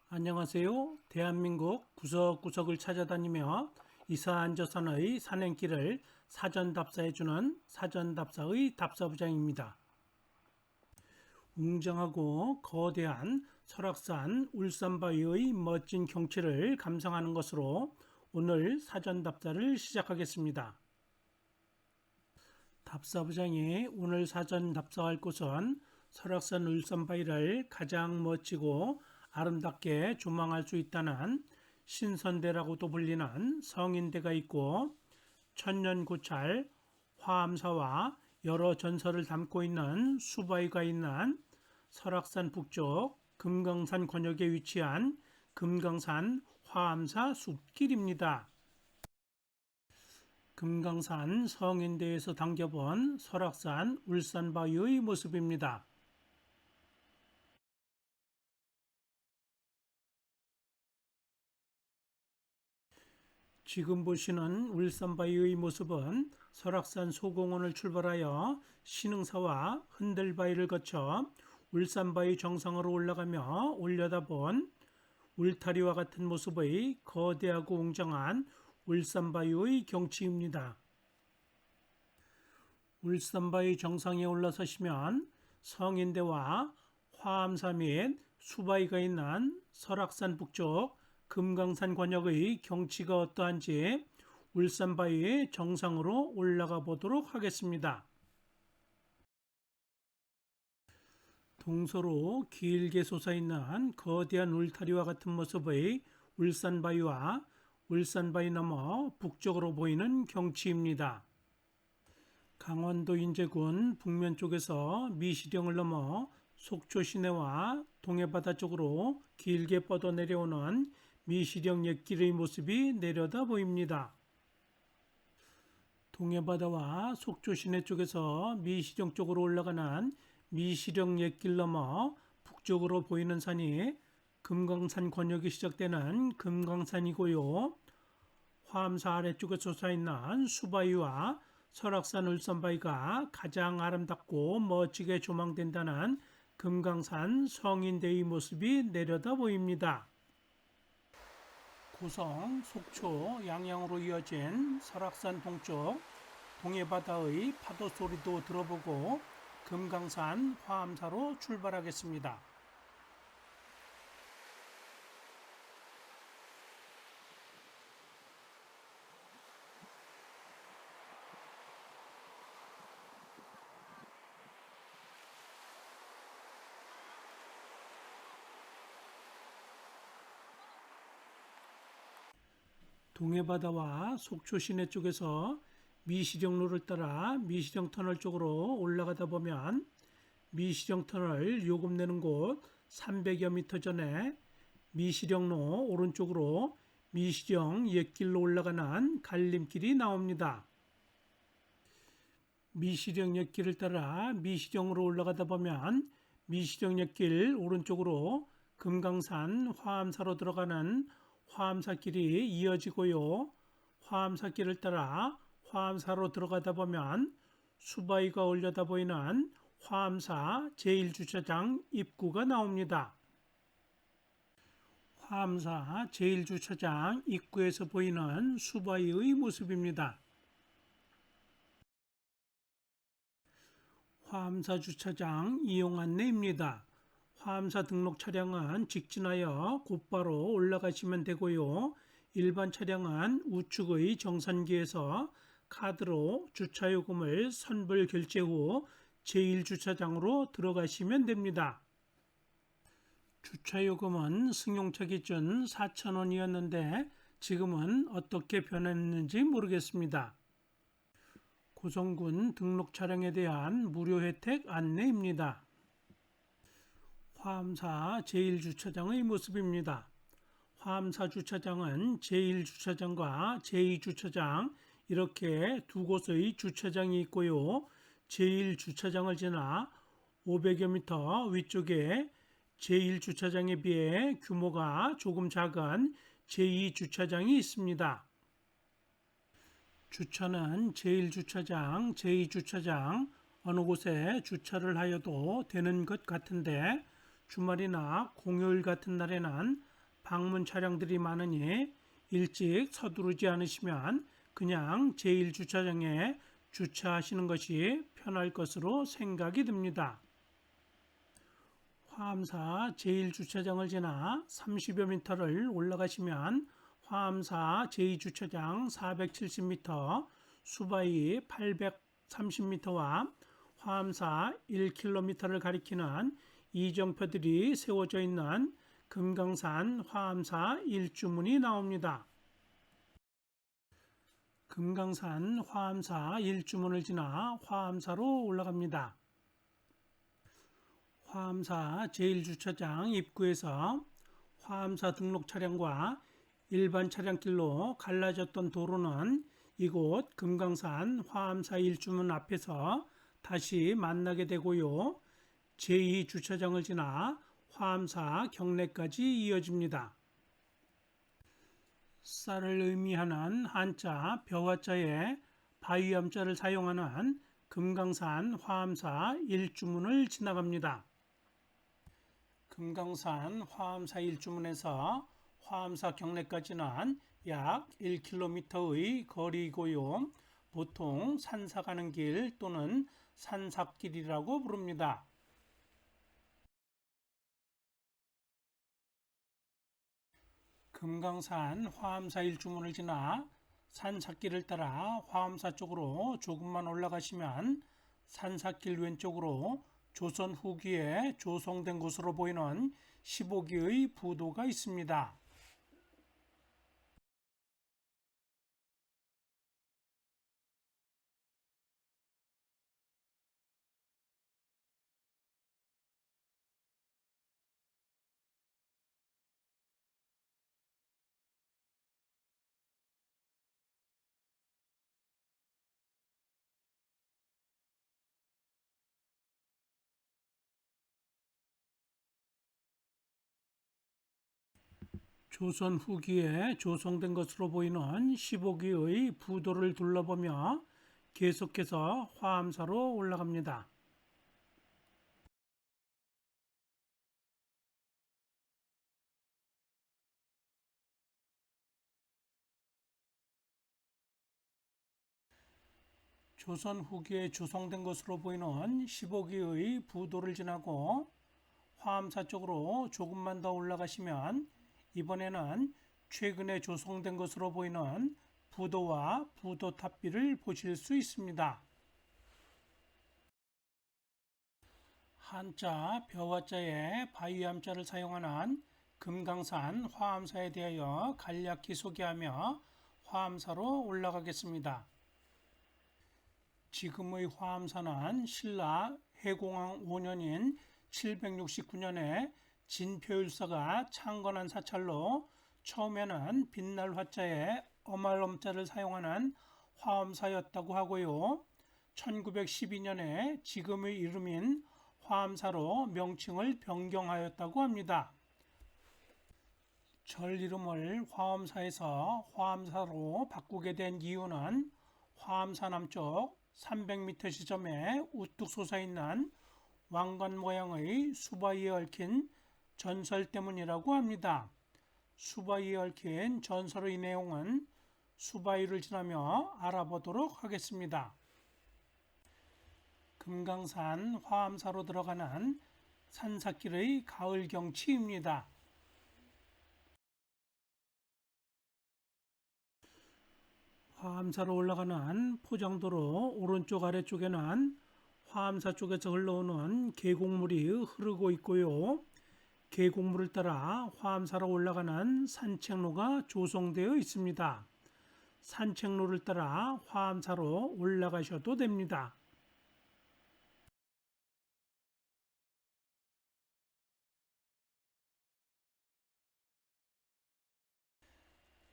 안녕하세요. 대한민국 구석구석을 찾아다니며 이산저산의 산행길을 사전답사해주는 사전답사의 답사부장입니다. 웅장하고 거대한 설악산 울산바위의 멋진 경치를 감상하는 것으로 오늘 사전답사를 시작하겠습니다. 답사부장이 오늘 사전답사할 곳은 설악산 울산바위를 가장 멋지고 아름답게 조망할 수 있다는 신선대라고도 불리는 성인대가 있고 천년고찰 화암사와 여러 전설을 담고 있는 수바위가 있는 설악산 북쪽 금강산 권역에 위치한 금강산 화암사 숲길입니다. 금강산 성인대에서 당겨본 설악산 울산바위의 모습입니다. 지금 보시는 울산바위의 모습은 설악산 소공원을 출발하여 신흥사와 흔들바위를 거쳐 울산바위 정상으로 올라가며 올려다본 울타리와 같은 모습의 거대하고 웅장한 울산바위의 경치입니다. 울산바위 정상에 올라서시면 성인대와 화암사 및 수바위가 있는 설악산 북쪽 금강산 권역의 경치가 어떠한지 울산바위 정상으로 올라가 보도록 하겠습니다. 동서로 길게 솟아있는 거대한 울타리와 같은 모습의 울산바위와 울산바위 너머 북쪽으로 보이는 경치입니다. 강원도 인제군 북면 쪽에서 미시령을 넘어 속초 시내와 동해바다 쪽으로 길게 뻗어 내려오는 미시령 옛길의 모습이 내려다 보입니다. 동해바다와 속초 시내 쪽에서 미시령 쪽으로 올라가는 미시령 옛길 넘어 북쪽으로 보이는 산이 금강산 권역이 시작되는 금강산이고요. 화암사 아래쪽에 솟아있는 수바위와 설악산 울산바위가 가장 아름답고 멋지게 조망된다는 금강산 성인대의 모습이 내려다 보입니다. 고성, 속초, 양양으로 이어진 설악산 동쪽 동해바다의 파도 소리도 들어보고 금강산 화암사로 출발하겠습니다. 동해바다와 속초 시내 쪽에서 미시령로를 따라 미시령 터널 쪽으로 올라가다 보면 미시령 터널 요금 내는 곳 300여 미터 전에 미시령로 오른쪽으로 미시령 옛길로 올라가는 갈림길이 나옵니다. 미시령 옛길을 따라 미시령으로 올라가다 보면 미시령 옛길 오른쪽으로 금강산 화암사로 들어가는 화암사길이 이어지고요. 화암사길을 따라 화암사로 들어가다 보면 수바위가 올려다 보이는 화암사 제1주차장 입구가 나옵니다. 화암사 제1주차장 입구에서 보이는 수바위의 모습입니다. 화암사 주차장 이용 안내입니다. 화암사 등록 차량은 직진하여 곧바로 올라가시면 되고요. 일반 차량은 우측의 정산기에서 카드로 주차요금을 선불 결제 후 제1주차장으로 들어가시면 됩니다. 주차요금은 승용차 기준 4,000원이었는데 지금은 어떻게 변했는지 모르겠습니다. 고성군 등록 차량에 대한 무료 혜택 안내입니다. 화암사 제1주차장의 모습입니다. 화암사 주차장은 제1주차장과 제2주차장 이렇게 두 곳의 주차장이 있고요. 제1주차장을 지나 500여 미터 위쪽에 제1주차장에 비해 규모가 조금 작은 제2주차장이 있습니다. 주차는 제1주차장, 제2주차장 어느 곳에 주차를 하여도 되는 것 같은데 주말이나 공휴일 같은 날에는 방문 차량들이 많으니 일찍 서두르지 않으시면 그냥 제1주차장에 주차하시는 것이 편할 것으로 생각이 듭니다. 화암사 제1주차장을 지나 30여 미터를 올라가시면 화암사 제2주차장 470m, 수바이 830m와 화암사 1km를 가리키는 이정표들이 세워져 있는 금강산 화암사 일주문이 나옵니다. 금강산 화암사 일주문을 지나 화암사로 올라갑니다. 화암사 제1주차장 입구에서 화암사 등록 차량과 일반 차량길로 갈라졌던 도로는 이곳 금강산 화암사 일주문 앞에서 다시 만나게 되고요. 제2주차장을 지나 화암사 경내까지 이어집니다. 쌀을 의미하는 한자 벼화자에 바위암자를 사용하는 금강산 화암사 일주문을 지나갑니다. 금강산 화암사 일주문에서 화암사 경내까지는 약 1km의 거리이고요. 보통 산사 가는 길 또는 산삭길이라고 부릅니다. 금강산 화암사 일주문을 지나 산삭길을 따라 화암사 쪽으로 조금만 올라가시면 산삭길 왼쪽으로 조선 후기에 조성된 것으로 보이는 15기의 부도가 있습니다. 조선 후기에 조성된 것으로 보이는 15기의 부도를 둘러보며 계속해서 화암사로 올라갑니다. 조선 후기에 조성된 것으로 보이는 15기의 부도를 지나고 화암사 쪽으로 조금만 더 올라가시면 이번에는 최근에 조성된 것으로 보이는 부도와 부도탑비를 보실 수 있습니다. 한자 벼화자에 바위암자를 사용하는 금강산 화암사에 대하여 간략히 소개하며 화암사로 올라가겠습니다. 지금의 화암사는 신라 해공왕 5년인 769년에 진표율사가 창건한 사찰로 처음에는 빛날 화자에 엄할 엄자를 사용하는 화엄사였다고 하고요. 1912년에 지금의 이름인 화암사로 명칭을 변경하였다고 합니다. 절 이름을 화엄사에서 화암사로 바꾸게 된 이유는 화암사 남쪽 300m 지점에 우뚝 솟아있는 왕관 모양의 수바위에 얽힌 전설 때문이라고 합니다. 수바위에 얽힌 전설의 내용은 수바위를 지나며 알아보도록 하겠습니다. 금강산 화암사로 들어가는 산삭길의 가을 경치입니다. 화암사로 올라가는 포장도로 오른쪽 아래쪽에는 화암사 쪽에서 흘러오는 계곡물이 흐르고 있고요. 계곡물을 따라 화암사로 올라가는 산책로가 조성되어 있습니다. 산책로를 따라 화암사로 올라가셔도 됩니다.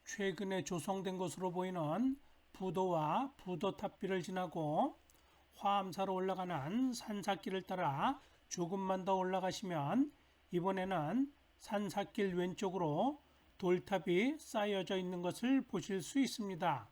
최근에 조성된 것으로 보이는 부도와 부도탑비를 지나고 화암사로 올라가는 산삭길을 따라 조금만 더 올라가시면 이번에는 산삭길 왼쪽으로 돌탑이 쌓여져 있는 것을 보실 수 있습니다.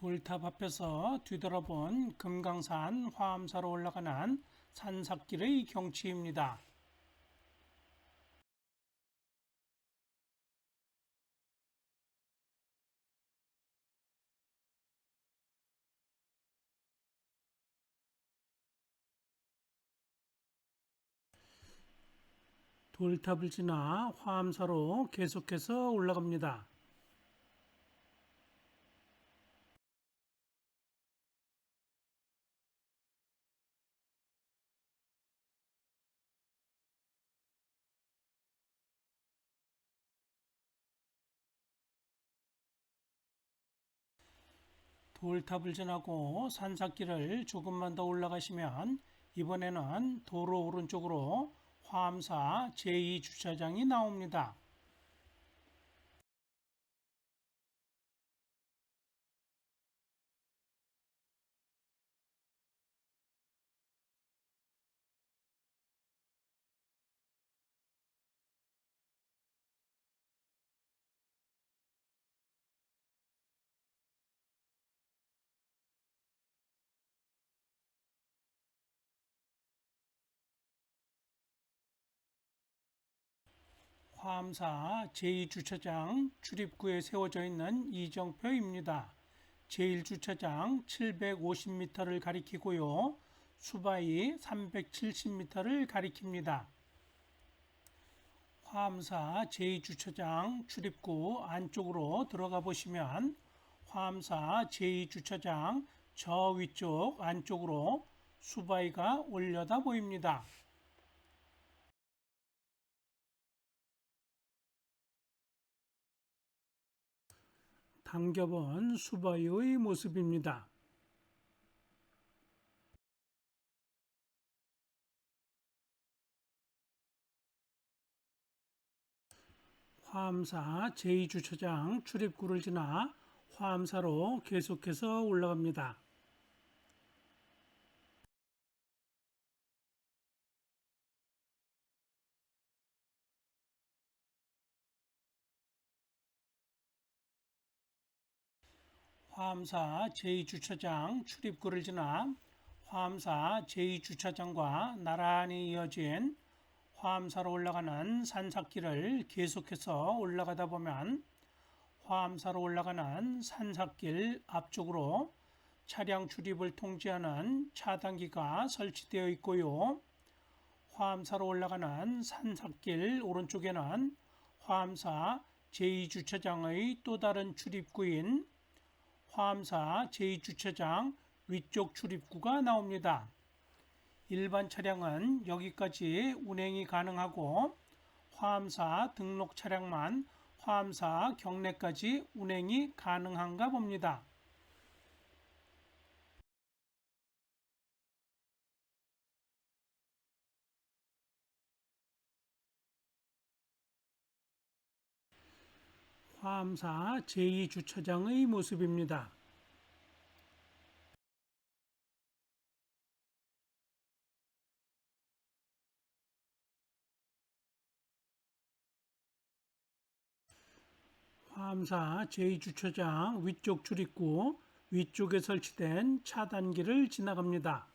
돌탑 앞에서 뒤돌아본 금강산 화암사로 올라가는 산삭길의 경치입니다. 돌탑을 지나 화암사로 계속해서 올라갑니다. 돌탑을 지나고 산삭길을 조금만 더 올라가시면 이번에는 도로 오른쪽으로 화암사 제2주차장이 나옵니다. 화암사 제2주차장 출입구에 세워져 있는 이정표입니다. 제1주차장 750m를 가리키고요. 수바이 370m를 가리킵니다. 화암사 제2주차장 출입구 안쪽으로 들어가 보시면 화암사 제2주차장 저 위쪽 안쪽으로 수바이가 올려다 보입니다. 당겨본 수바이의 모습입니다. 화암사 제2주차장 출입구를 지나 화암사로 계속해서 올라갑니다. 화암사 제2주차장 출입구를 지나 화암사 제2주차장과 나란히 이어진 화암사로 올라가는 산삭길을 계속해서 올라가다 보면 화암사로 올라가는 산삭길 앞쪽으로 차량 출입을 통제하는 차단기가 설치되어 있고요. 화암사로 올라가는 산삭길 오른쪽에는 화암사 제2주차장의 또 다른 출입구인 화암사 제2주차장 위쪽 출입구가 나옵니다. 일반 차량은 여기까지 운행이 가능하고 화암사 등록 차량만 화암사 경내까지 운행이 가능한가 봅니다. 화암사 제2주차장의 모습입니다. 화암사 제2주차장 위쪽 출입구 위쪽에 설치된 차단기를 지나갑니다.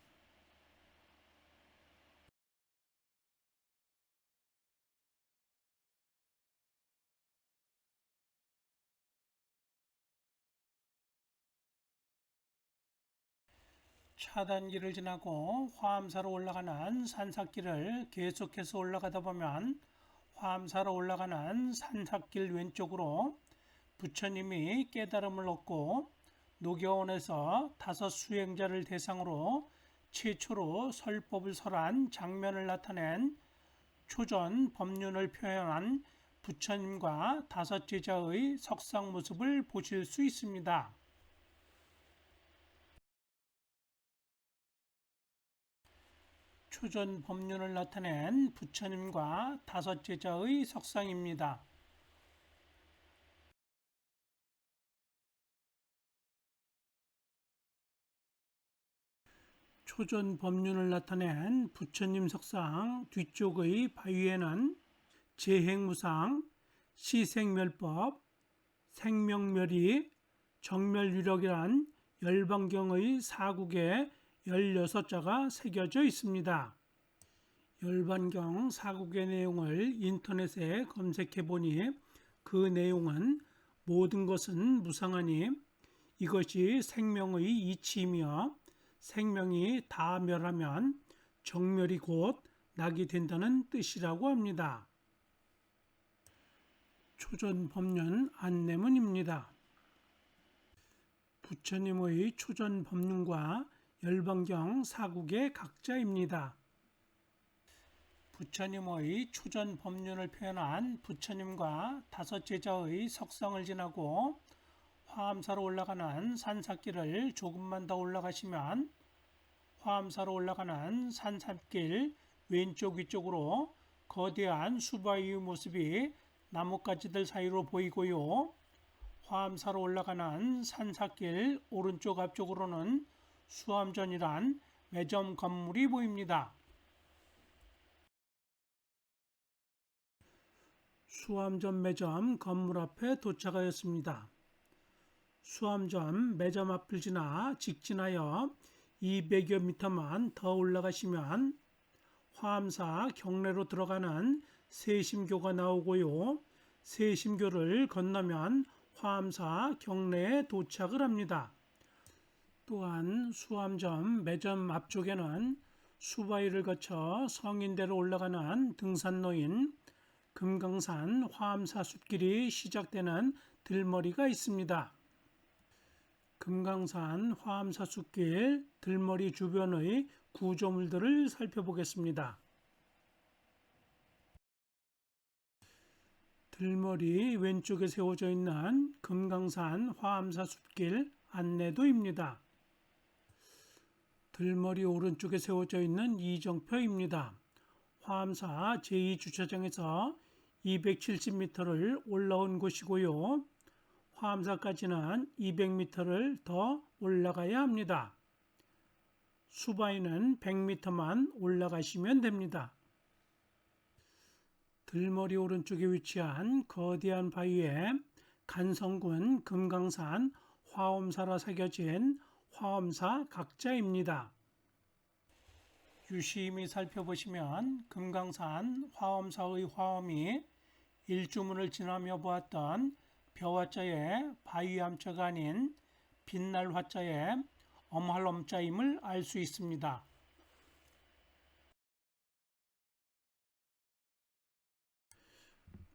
차단기를 지나고 화암사로 올라가는 산삭길을 계속해서 올라가다 보면 화암사로 올라가는 산삭길 왼쪽으로 부처님이 깨달음을 얻고 노교원에서 5 수행자를 대상으로 최초로 설법을 설한 장면을 나타낸 초전 법륜을 표현한 부처님과 5 제자의 석상 모습을 보실 수 있습니다. 초전 법륜을 나타낸 부처님과 5 제자의 석상입니다. 초전 법륜을 나타낸 부처님 석상 뒤쪽의 바위에는 재행무상, 시생멸법, 생명멸이, 정멸유력이란 열반경의 사국에 16자가 새겨져 있습니다. 열반경 사국의 내용을 인터넷에 검색해 보니 그 내용은 모든 것은 무상하니 이것이 생명의 이치이며 생명이 다 멸하면 정멸이 곧 낙이 된다는 뜻이라고 합니다. 초전법륜 안내문입니다. 부처님의 초전법륜과 열반경 사국의 각자입니다. 부처님의 초전법륜을 표현한 부처님과 다섯 제자의 석상을 지나고 화엄사로 올라가는 산삿길을 조금만 더 올라가시면 화엄사로 올라가는 산삿길 왼쪽 위쪽으로 거대한 수바위의 모습이 나뭇가지들 사이로 보이고요. 화엄사로 올라가는 산삿길 오른쪽 앞쪽으로는 수암전이란 매점 건물이 보입니다. 수암전 매점 건물 앞에 도착하였습니다. 수암전 매점 앞을 지나 직진하여 200여 미터만 더 올라가시면 화엄사 경내로 들어가는 세심교가 나오고요. 세심교를 건너면 화엄사 경내에 도착을 합니다. 또한 수암전 매점 앞쪽에는 수바위를 거쳐 성인대로 올라가는 등산로인 금강산 화엄사 숲길이 시작되는 들머리가 있습니다. 금강산 화엄사 숲길 들머리 주변의 구조물들을 살펴보겠습니다. 들머리 왼쪽에 세워져 있는 금강산 화엄사 숲길 안내도입니다. 들머리 오른쪽에 세워져 있는 이정표입니다. 화엄사 제2주차장에서 270m를 올라온 곳이고요. 화엄사까지는 200m를 더 올라가야 합니다. 수바위는 100m만 올라가시면 됩니다. 들머리 오른쪽에 위치한 거대한 바위에 간성군 금강산 화엄사라 새겨진 화엄사 각자입니다. 유심히 살펴보시면 금강산 화엄사의 화엄이 일주문을 지나며 보았던 벼화자의 바위암자가 아닌 빛날 화자의 엄할엄자임을 알 수 있습니다.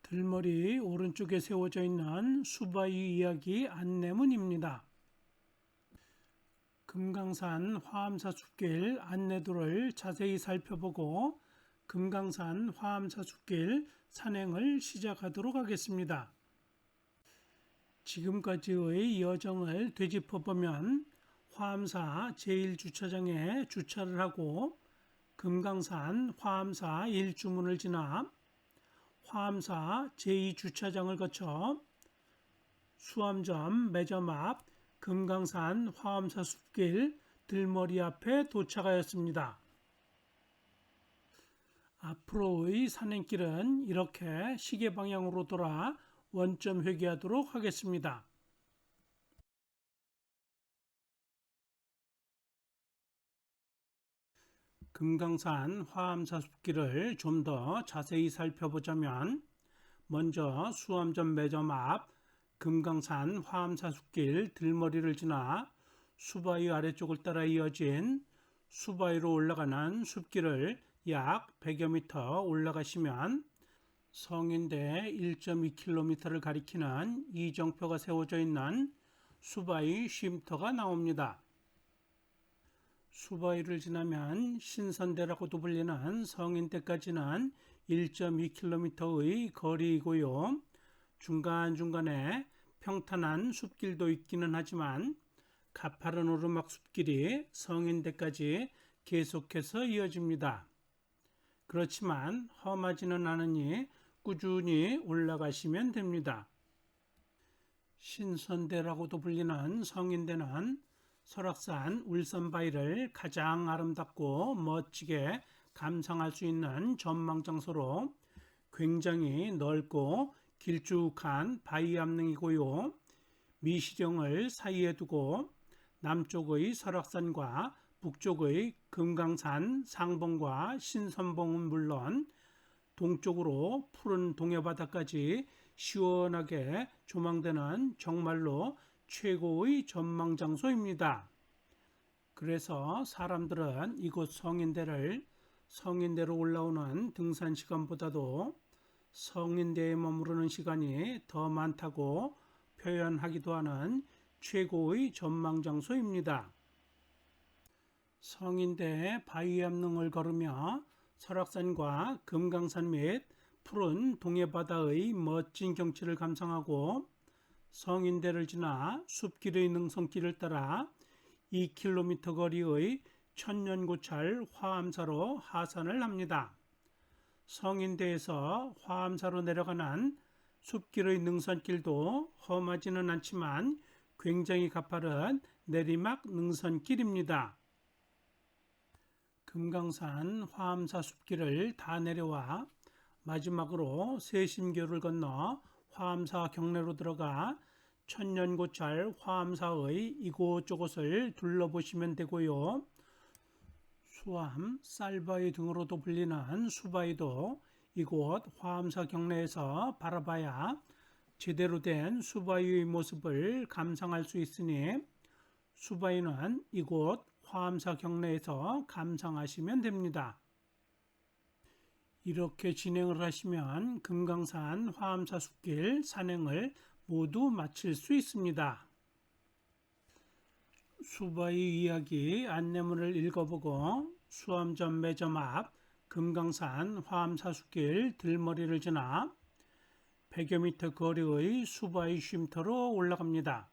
들머리 오른쪽에 세워져 있는 수바위 이야기 안내문입니다. 금강산 화엄사 숲길 안내도를 자세히 살펴보고 금강산 화엄사 숲길 산행을 시작하도록 하겠습니다. 지금까지의 여정을 되짚어보면 화엄사 제1주차장에 주차를 하고 금강산 화엄사 1주문을 지나 화엄사 제2주차장을 거쳐 수암점 매점 앞 금강산 화엄사 숲길 들머리 앞에 도착하였습니다. 앞으로의 산행길은 이렇게 시계 방향으로 돌아 원점 회귀하도록 하겠습니다. 금강산 화엄사 숲길을 좀 더 자세히 살펴보자면 먼저 수암점 매점 앞 금강산 화엄사 숲길 들머리를 지나 수바위 아래쪽을 따라 이어진 수바위로 올라가는 숲길을 약 100여 미터 올라가시면 성인대 1.2km를 가리키는 이정표가 세워져 있는 수바위 쉼터가 나옵니다. 수바위를 지나면 신선대라고도 불리는 성인대까지는 1.2km의 거리이고요. 중간중간에 평탄한 숲길도 있기는 하지만 가파른 오르막 숲길이 성인대까지 계속해서 이어집니다. 그렇지만 험하지는 않으니 꾸준히 올라가시면 됩니다. 신선대라고도 불리는 성인대는 설악산 울산바위를 가장 아름답고 멋지게 감상할 수 있는 전망장소로 굉장히 넓고 길쭉한 바위 암릉이고요. 미시령을 사이에 두고 남쪽의 설악산과 북쪽의 금강산, 상봉과 신선봉은 물론 동쪽으로 푸른 동해바다까지 시원하게 조망되는 정말로 최고의 전망 장소입니다. 그래서 사람들은 이곳 성인대로 올라오는 등산 시간보다도 성인대에 머무르는 시간이 더 많다고 표현하기도 하는 최고의 전망 장소입니다. 성인대 바위암릉을 걸으며 설악산과 금강산 및 푸른 동해바다의 멋진 경치를 감상하고 성인대를 지나 숲길의 능선길을 따라 2km 거리의 천년고찰 화암사로 하산을 합니다. 성인대에서 화암사로 내려가는 숲길의 능선길도 험하지는 않지만 굉장히 가파른 내리막 능선길입니다. 금강산 화암사 숲길을 다 내려와 마지막으로 세심교를 건너 화암사 경내로 들어가 천년고찰 화암사의 이곳저곳을 둘러보시면 되고요. 수암, 쌀바위 등으로도 불리는 수바위도 이곳 화암사 경내에서 바라봐야 제대로 된 수바위의 모습을 감상할 수 있으니 수바위는 이곳 화암사 경내에서 감상하시면 됩니다. 이렇게 진행을 하시면 금강산 화암사 숲길 산행을 모두 마칠 수 있습니다. 수바위 이야기 안내문을 읽어보고 수암전 매점 앞 금강산 화암사 숲길 들머리를 지나 100여 미터 거리의 수바위 쉼터로 올라갑니다.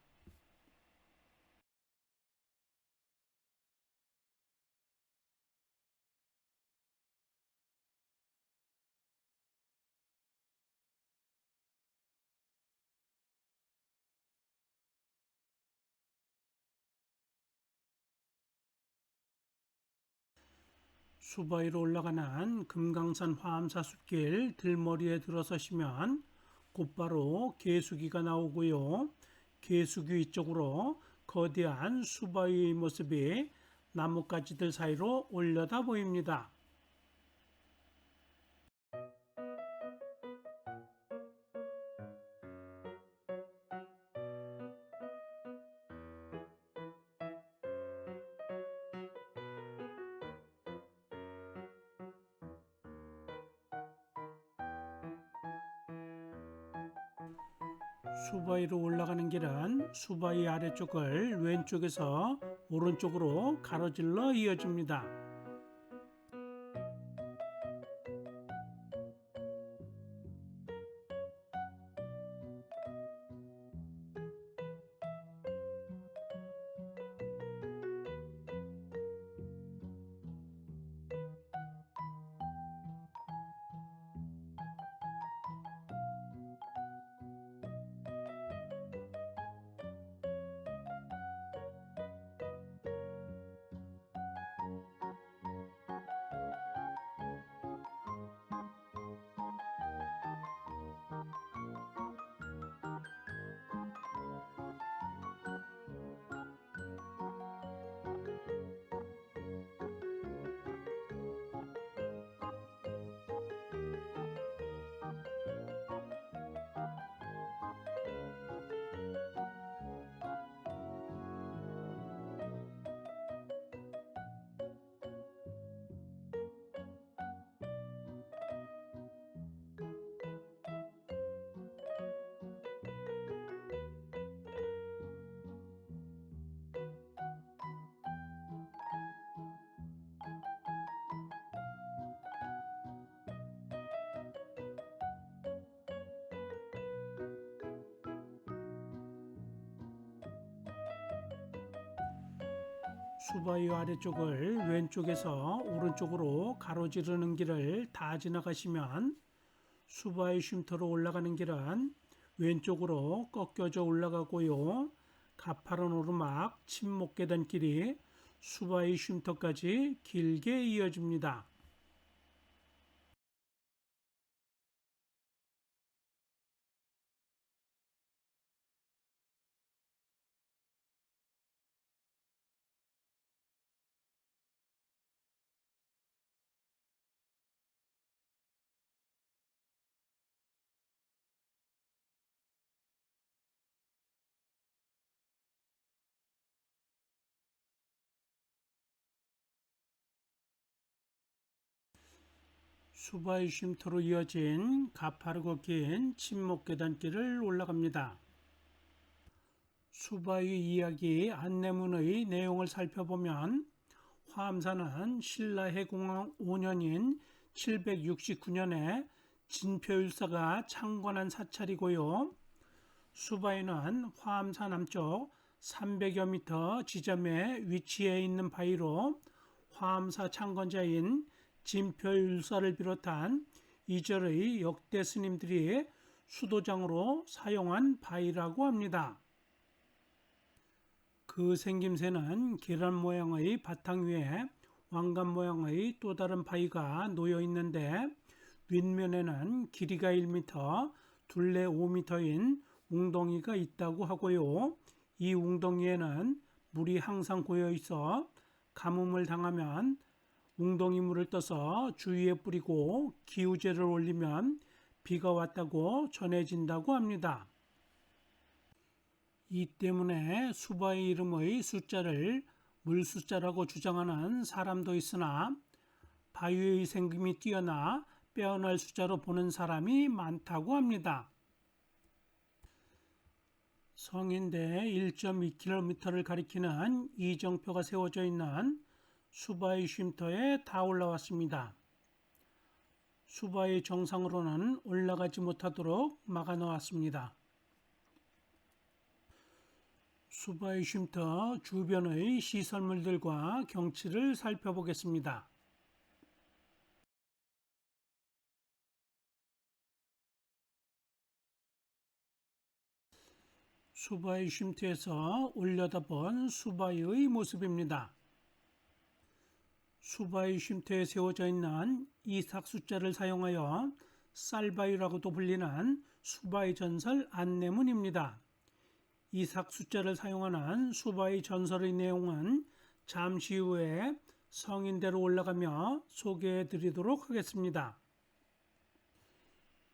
수바위로 올라가는 금강산 화암사 숲길 들머리에 들어서시면 곧바로 개수기가 나오고요. 개수기 위쪽으로 거대한 수바위의 모습이 나뭇가지들 사이로 올려다 보입니다. 수바위로 올라가는 길은 수바위 아래쪽을 왼쪽에서 오른쪽으로 가로질러 이어집니다. 수바위 아래쪽을 왼쪽에서 오른쪽으로 가로지르는 길을 다 지나가시면 수바위 쉼터로 올라가는 길은 왼쪽으로 꺾여져 올라가고요. 가파른 오르막 침목계단 길이 수바위 쉼터까지 길게 이어집니다. 수바의 쉼터로 이어진 가파르고 긴 침목 계단길을 올라갑니다. 수바의 이야기 안내문의 내용을 살펴보면 화암사는 신라 해공왕 5년인 769년에 진표율사가 창건한 사찰이고요. 수바에는 화암사 남쪽 300여 미터 지점에 위치해 있는 바위로 화암사 창건자인 진표율사를 비롯한 이절의 역대 스님들이 수도장으로 사용한 바위라고 합니다. 그 생김새는 계란 모양의 바탕 위에 왕관 모양의 또 다른 바위가 놓여 있는데 윗면에는 길이가 1m, 둘레 5m인 웅덩이가 있다고 하고요. 이 웅덩이에는 물이 항상 고여 있어 가뭄을 당하면 웅덩이 물을 떠서 주위에 뿌리고 기우제를 올리면 비가 왔다고 전해진다고 합니다. 이 때문에 수바의 이름의 숫자를 물숫자라고 주장하는 사람도 있으나 바위의 생김이 뛰어나 빼어날 숫자로 보는 사람이 많다고 합니다. 성인대 1.2km를 가리키는 이정표가 세워져 있는 수바의 쉼터에 다 올라왔습니다. 수바의 정상으로는 올라가지 못하도록 막아 놓았습니다. 수바의 쉼터 주변의 시설물들과 경치를 살펴보겠습니다. 수바의 쉼터에서 올려다본 수바의 모습입니다. 수바의 쉼터에 세워져 있는 이삭 숫자를 사용하여 쌀바위라고도 불리는 수바의 전설 안내문입니다. 이삭 숫자를 사용하는 수바의 전설의 내용은 잠시 후에 성인대로 올라가며 소개해 드리도록 하겠습니다.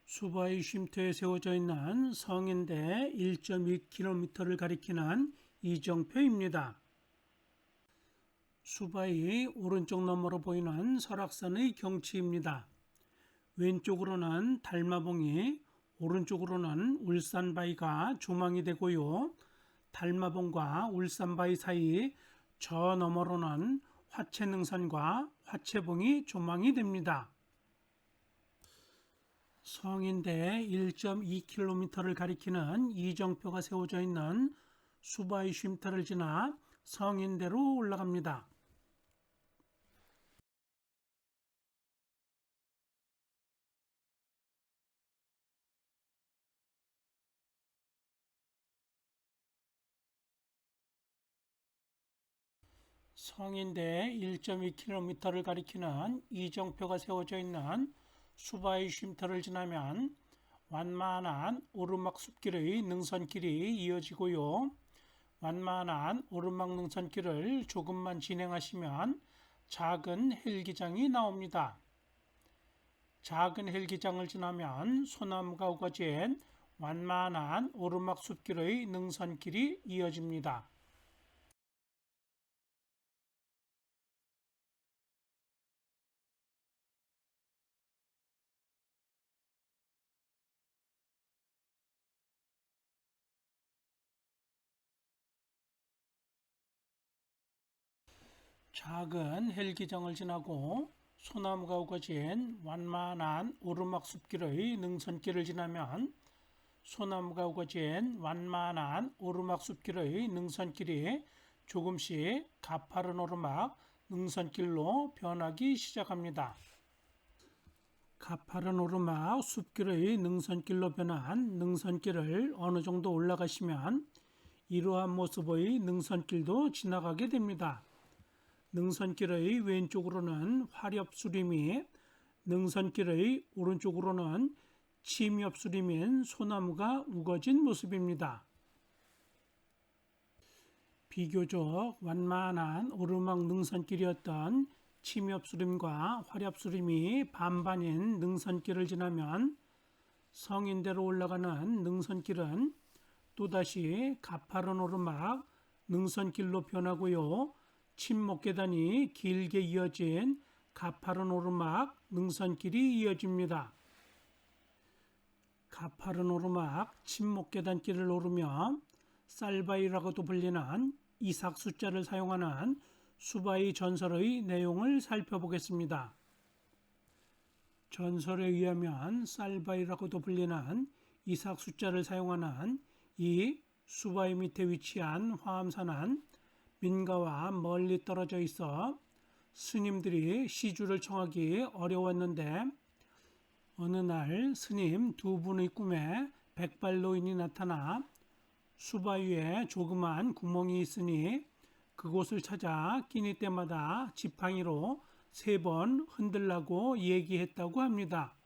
수바의 쉼터에 세워져 있는 성인대 1.2km를 가리키는 이정표입니다. 수바의 오른쪽 너머로 보이는 설악산의 경치입니다. 왼쪽으로는 달마봉이, 오른쪽으로는 울산바위가 조망이 되고요. 달마봉과 울산바위 사이 저 너머로는 화채능선과 화채봉이 조망이 됩니다. 성인대 1.2km를 가리키는 이정표가 세워져 있는 수바의 쉼터를 지나 성인대로 올라갑니다. 성인대 1.2km를 가리키는 이정표가 세워져 있는 수바의 쉼터를 지나면 완만한 오르막 숲길의 능선길이 이어지고요. 완만한 오르막 능선길을 조금만 진행하시면 작은 헬기장이 나옵니다. 작은 헬기장을 지나면 소나무가 우거진 완만한 오르막 숲길의 능선길이 이어집니다. 작은 헬기장을 지나고 소나무가 우거진 완만한 오르막 숲길의 능선길을 지나면 소나무가 우거진 완만한 오르막 숲길의 능선길이 조금씩 가파른 오르막 능선길로 변하기 시작합니다. 가파른 오르막 숲길의 능선길로 변한 능선길을 어느 정도 올라가시면 이러한 모습의 능선길도 지나가게 됩니다. 능선길의 왼쪽으로는 화렵수림이, 능선길의 오른쪽으로는 침엽수림인 소나무가 우거진 모습입니다. 비교적 완만한 오르막 능선길이었던 침엽수림과 화렵수림이 반반인 능선길을 지나면 성인대로 올라가는 능선길은 또다시 가파른 오르막 능선길로 변하고요. 침목계단이 길게 이어진 가파른 오르막 능선길이 이어집니다. 가파른 오르막 침목계단길을 오르며 쌀바위라고도 불리는 이삭 숫자를 사용하는 수바위 전설의 내용을 살펴보겠습니다. 전설에 의하면 쌀바위라고도 불리는 이삭 숫자를 사용하는 이 수바위 밑에 위치한 화암산은 민가와 멀리 떨어져 있어 스님들이 시주를 청하기 어려웠는데 어느 날 스님 두 분의 꿈에 백발노인이 나타나 수바위에 조그만 구멍이 있으니 그곳을 찾아 끼니 때마다 지팡이로 3번 흔들라고 얘기했다고 합니다.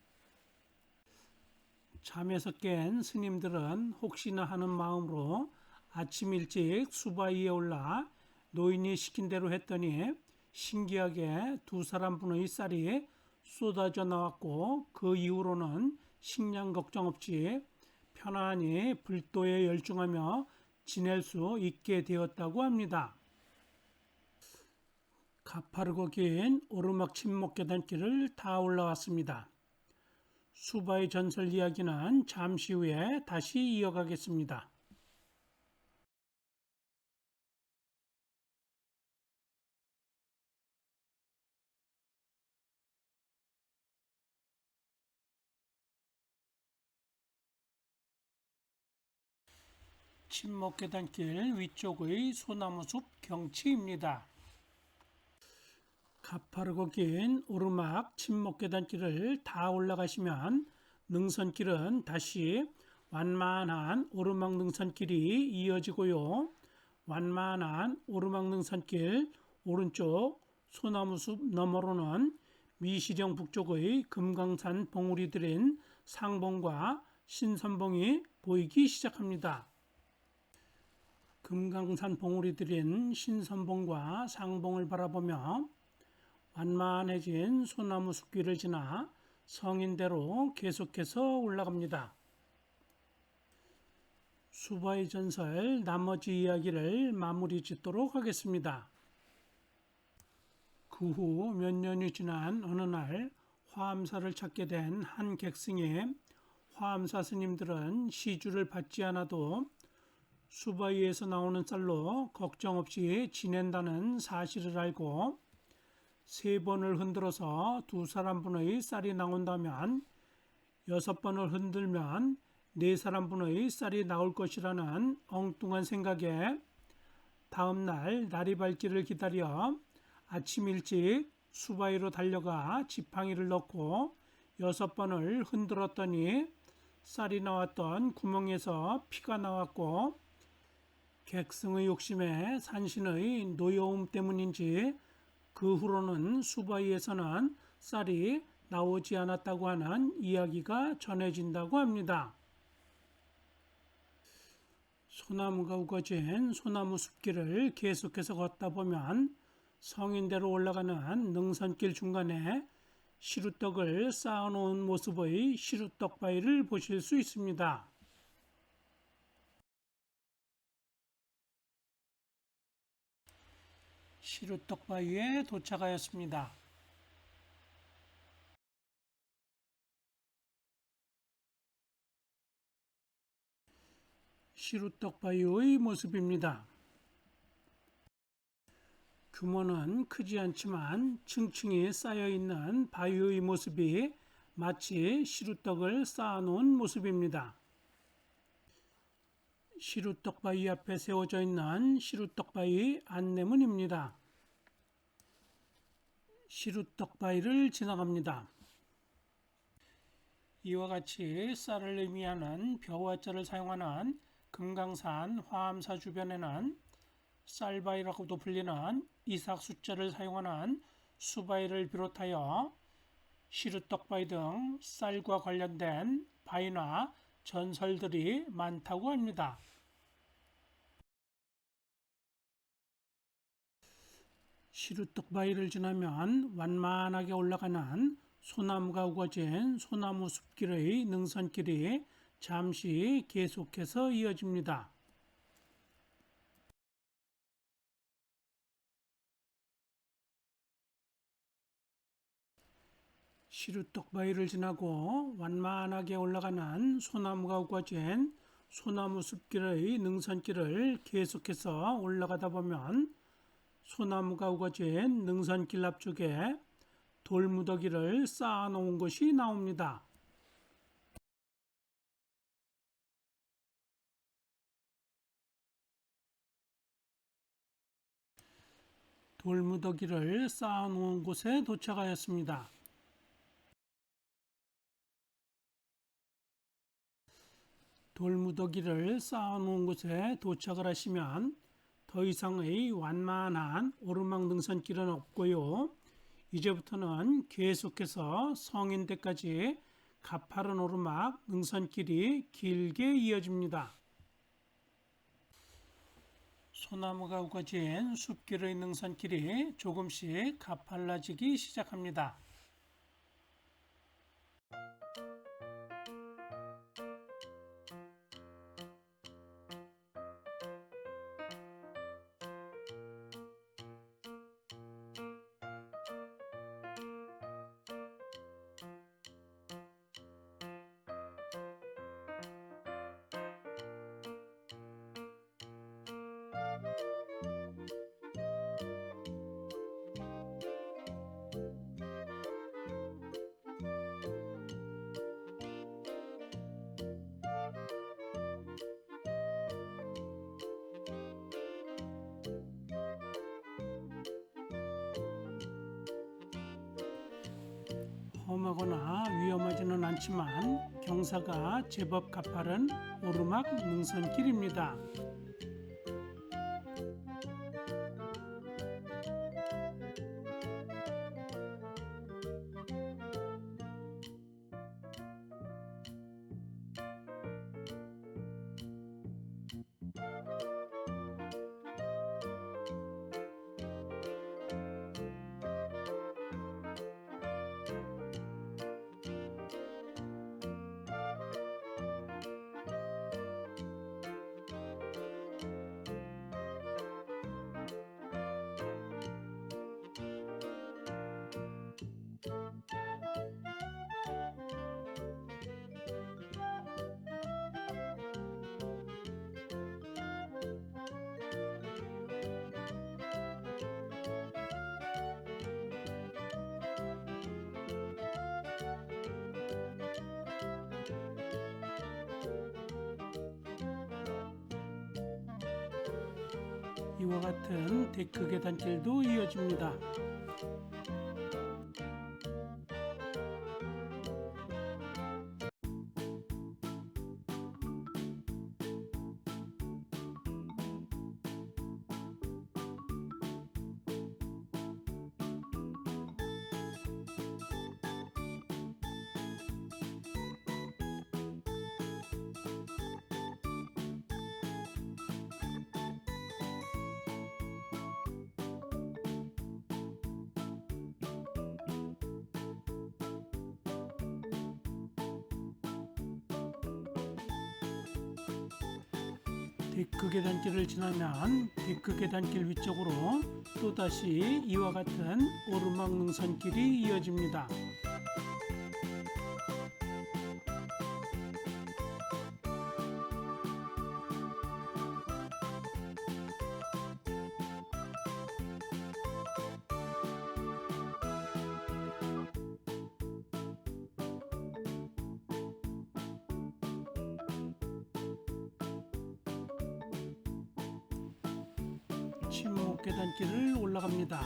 잠에서 깬 스님들은 혹시나 하는 마음으로 아침 일찍 수바위에 올라 노인이 시킨 대로 했더니 신기하게 2사람분의 쌀이 쏟아져 나왔고 그 이후로는 식량 걱정 없이 편안히 불도에 열중하며 지낼 수 있게 되었다고 합니다. 가파르고 긴 오르막 침목 계단길을 다 올라왔습니다. 수바위 전설 이야기는 잠시 후에 다시 이어가겠습니다. 침목 계단길 위쪽의 소나무숲 경치입니다. 가파르고 긴 오르막 침목 계단길을 다 올라가시면 능선길은 다시 완만한 오르막 능선길이 이어지고요. 완만한 오르막 능선길 오른쪽 소나무숲 너머로는 미시령 북쪽의 금강산 봉우리 들인 상봉과 신선봉이 보이기 시작합니다. 금강산 봉우리 들인 신선봉과 상봉을 바라보며 완만해진 소나무 숲길을 지나 성인대로 계속해서 올라갑니다. 수바위 전설 나머지 이야기를 마무리 짓도록 하겠습니다. 그 후 몇 년이 지난 어느 날 화암사를 찾게 된 한 객승에 화암사 스님들은 시주를 받지 않아도 수바위에서 나오는 쌀로 걱정 없이 지낸다는 사실을 알고 3번을 흔들어서 2사람분의 쌀이 나온다면 6번을 흔들면 4사람분의 쌀이 나올 것이라는 엉뚱한 생각에 다음날 날이 밝기를 기다려 아침 일찍 수바위로 달려가 지팡이를 넣고 6번을 흔들었더니 쌀이 나왔던 구멍에서 피가 나왔고 객승의 욕심에 산신의 노여움 때문인지 그 후로는 수바위에서는 쌀이 나오지 않았다고 하는 이야기가 전해진다고 합니다. 소나무가 우거진 소나무 숲길을 계속해서 걷다 보면 성인대로 올라가는 능선길 중간에 시루떡을 쌓아놓은 모습의 시루떡바위를 보실 수 있습니다. 시루떡바위에 도착하였습니다. 시루떡바위의 모습입니다. 규모는 크지 않지만 층층이 쌓여있는 바위의 모습이 마치 시루떡을 쌓아놓은 모습입니다. 시루떡바위 앞에 세워져 있는 시루떡바위 안내문입니다. 시루떡바위를 지나갑니다. 이와 같이 쌀을 의미하는 벼와자를 사용하는 금강산 화암사 주변에는 쌀바위라고도 불리는 이삭 숫자를 사용하는 수바위를 비롯하여 시루떡바위 등 쌀과 관련된 바위나 전설들이 많다고 합니다. 시루떡바위를 지나면 완만하게 올라가는 소나무가 우거진 소나무 숲길의 능선길이 잠시 계속해서 이어집니다. 시루떡바위를 지나고 완만하게 올라가는 소나무가 우거진 소나무 숲길의 능선길을 계속해서 올라가다 보면 소나무가 우거진 능선길 앞쪽에 돌무더기를 쌓아놓은 곳이 나옵니다. 돌무더기를 쌓아놓은 곳에 도착하였습니다. 돌무더기를 쌓아놓은 곳에 도착을 하시면 더 이상의 완만한 오르막 능선길은 없고요. 이제부터는 계속해서 성인대까지 가파른 오르막 능선길이 길게 이어집니다. 소나무가 우거진 숲길의 능선길이 조금씩 가팔라지기 시작합니다. 험하거나 위험하지는 않지만 경사가 제법 가파른 오르막 능선길입니다. 이와 같은 데크 계단길도 이어집니다. 데크 계단길을 지나면 데크 계단길 위쪽으로 또다시 이와 같은 오르막 능선길이 이어집니다. 침묵 계단길을 올라갑니다.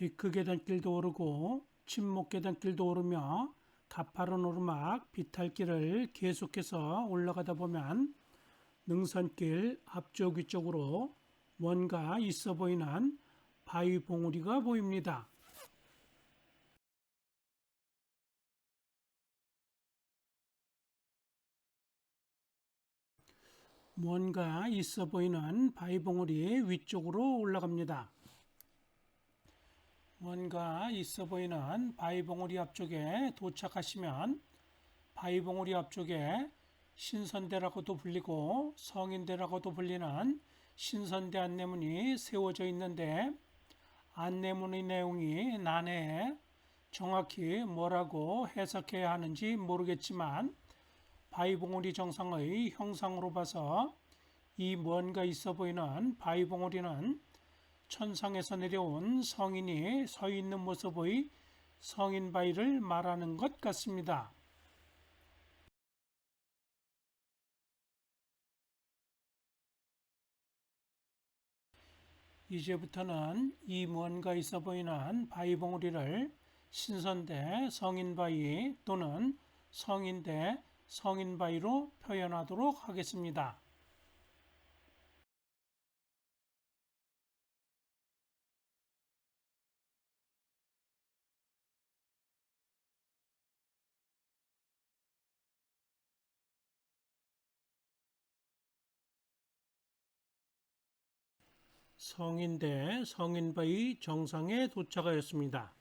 데크 계단길도 오르고 침목 계단길도 오르며 가파른 오르막 비탈길을 계속해서 올라가다 보면 능선길 앞쪽 위쪽으로 뭔가 있어 보이는 바위 봉우리가 보입니다. 뭔가 있어 보이는 바위 봉우리 위쪽으로 올라갑니다. 뭔가 있어 보이는 바위 봉우리 앞쪽에 도착하시면 바위 봉우리 앞쪽에 신선대라고도 불리고 성인대라고도 불리는 신선대 안내문이 세워져 있는데 안내문의 내용이 난해해 정확히 뭐라고 해석해야 하는지 모르겠지만 바위봉우리 정상의 형상으로 봐서 이 뭔가 있어 보이는 바위봉우리는 천상에서 내려온 성인이 서 있는 모습의 성인바위를 말하는 것 같습니다. 이제부터는 이 뭔가 있어 보이는 바위봉우리를 신선대 성인바위 또는 성인대 성인바위로 표현하도록 하겠습니다. 성인대 성인바위 정상에 도착하였습니다.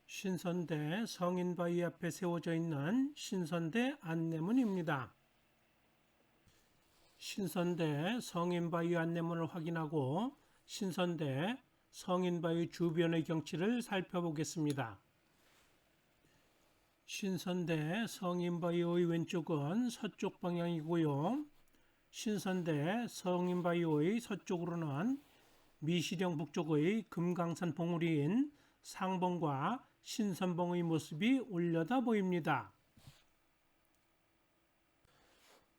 신선대 성인바위 앞에 세워져 있는 신선대 안내문입니다. 신선대 성인바위 안내문을 확인하고 신선대 성인바위 주변의 경치를 살펴보겠습니다. 신선대 성인바위의 왼쪽은 서쪽 방향이고요. 신선대 성인바위의 서쪽으로는 미시령 북쪽의 금강산 봉우리인 상봉과 신선봉의 모습이 올려다 보입니다.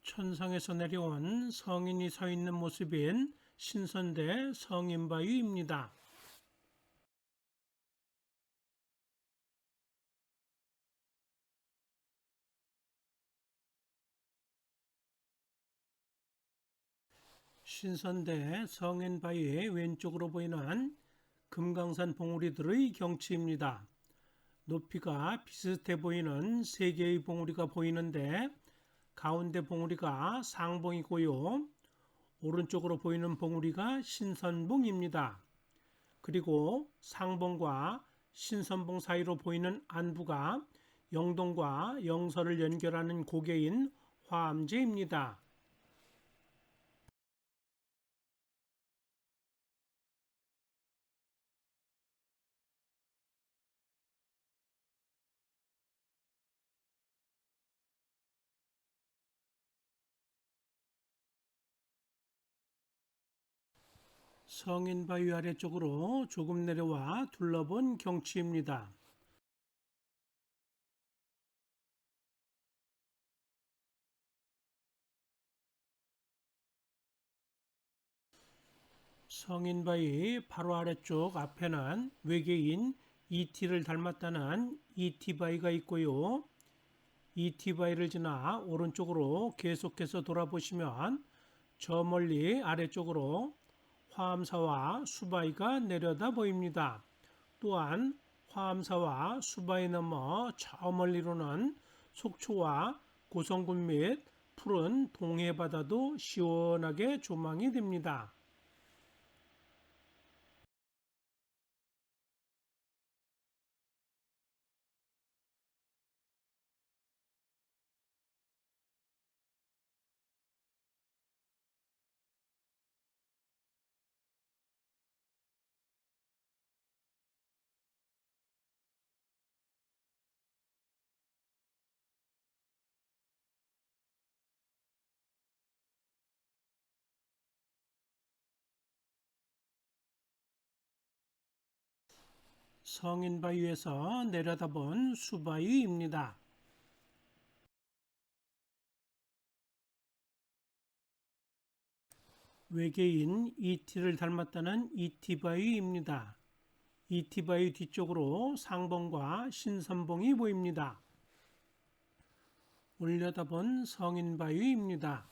천상에서 내려온 성인이 서 있는 모습인 신선대 성인바위입니다. 신선대 성인바위의 왼쪽으로 보이는 금강산 봉우리들의 경치입니다. 높이가 비슷해 보이는 세 개의 봉우리가 보이는데 가운데 봉우리가 상봉이고요. 오른쪽으로 보이는 봉우리가 신선봉입니다. 그리고 상봉과 신선봉 사이로 보이는 안부가 영동과 영서를 연결하는 고개인 화암제입니다. 성인바위 아래쪽으로 조금 내려와 둘러본 경치입니다. 성인바위 바로 아래쪽 앞에는 외계인 ET를 닮았다는 ET바위가 있고요. ET바위를 지나 오른쪽으로 계속해서 돌아보시면 저 멀리 아래쪽으로 화암사와 수바위가 내려다 보입니다. 또한 화암사와 수바위 넘어 저 멀리로는 속초와 고성군 및 푸른 동해바다도 시원하게 조망이 됩니다. 성인바위에서 내려다본 수바위입니다. 외계인 ET를 닮았다는 ET바위입니다. 이티바위 뒤쪽으로 상봉과 신선봉이 보입니다. 올려다본 성인바위입니다.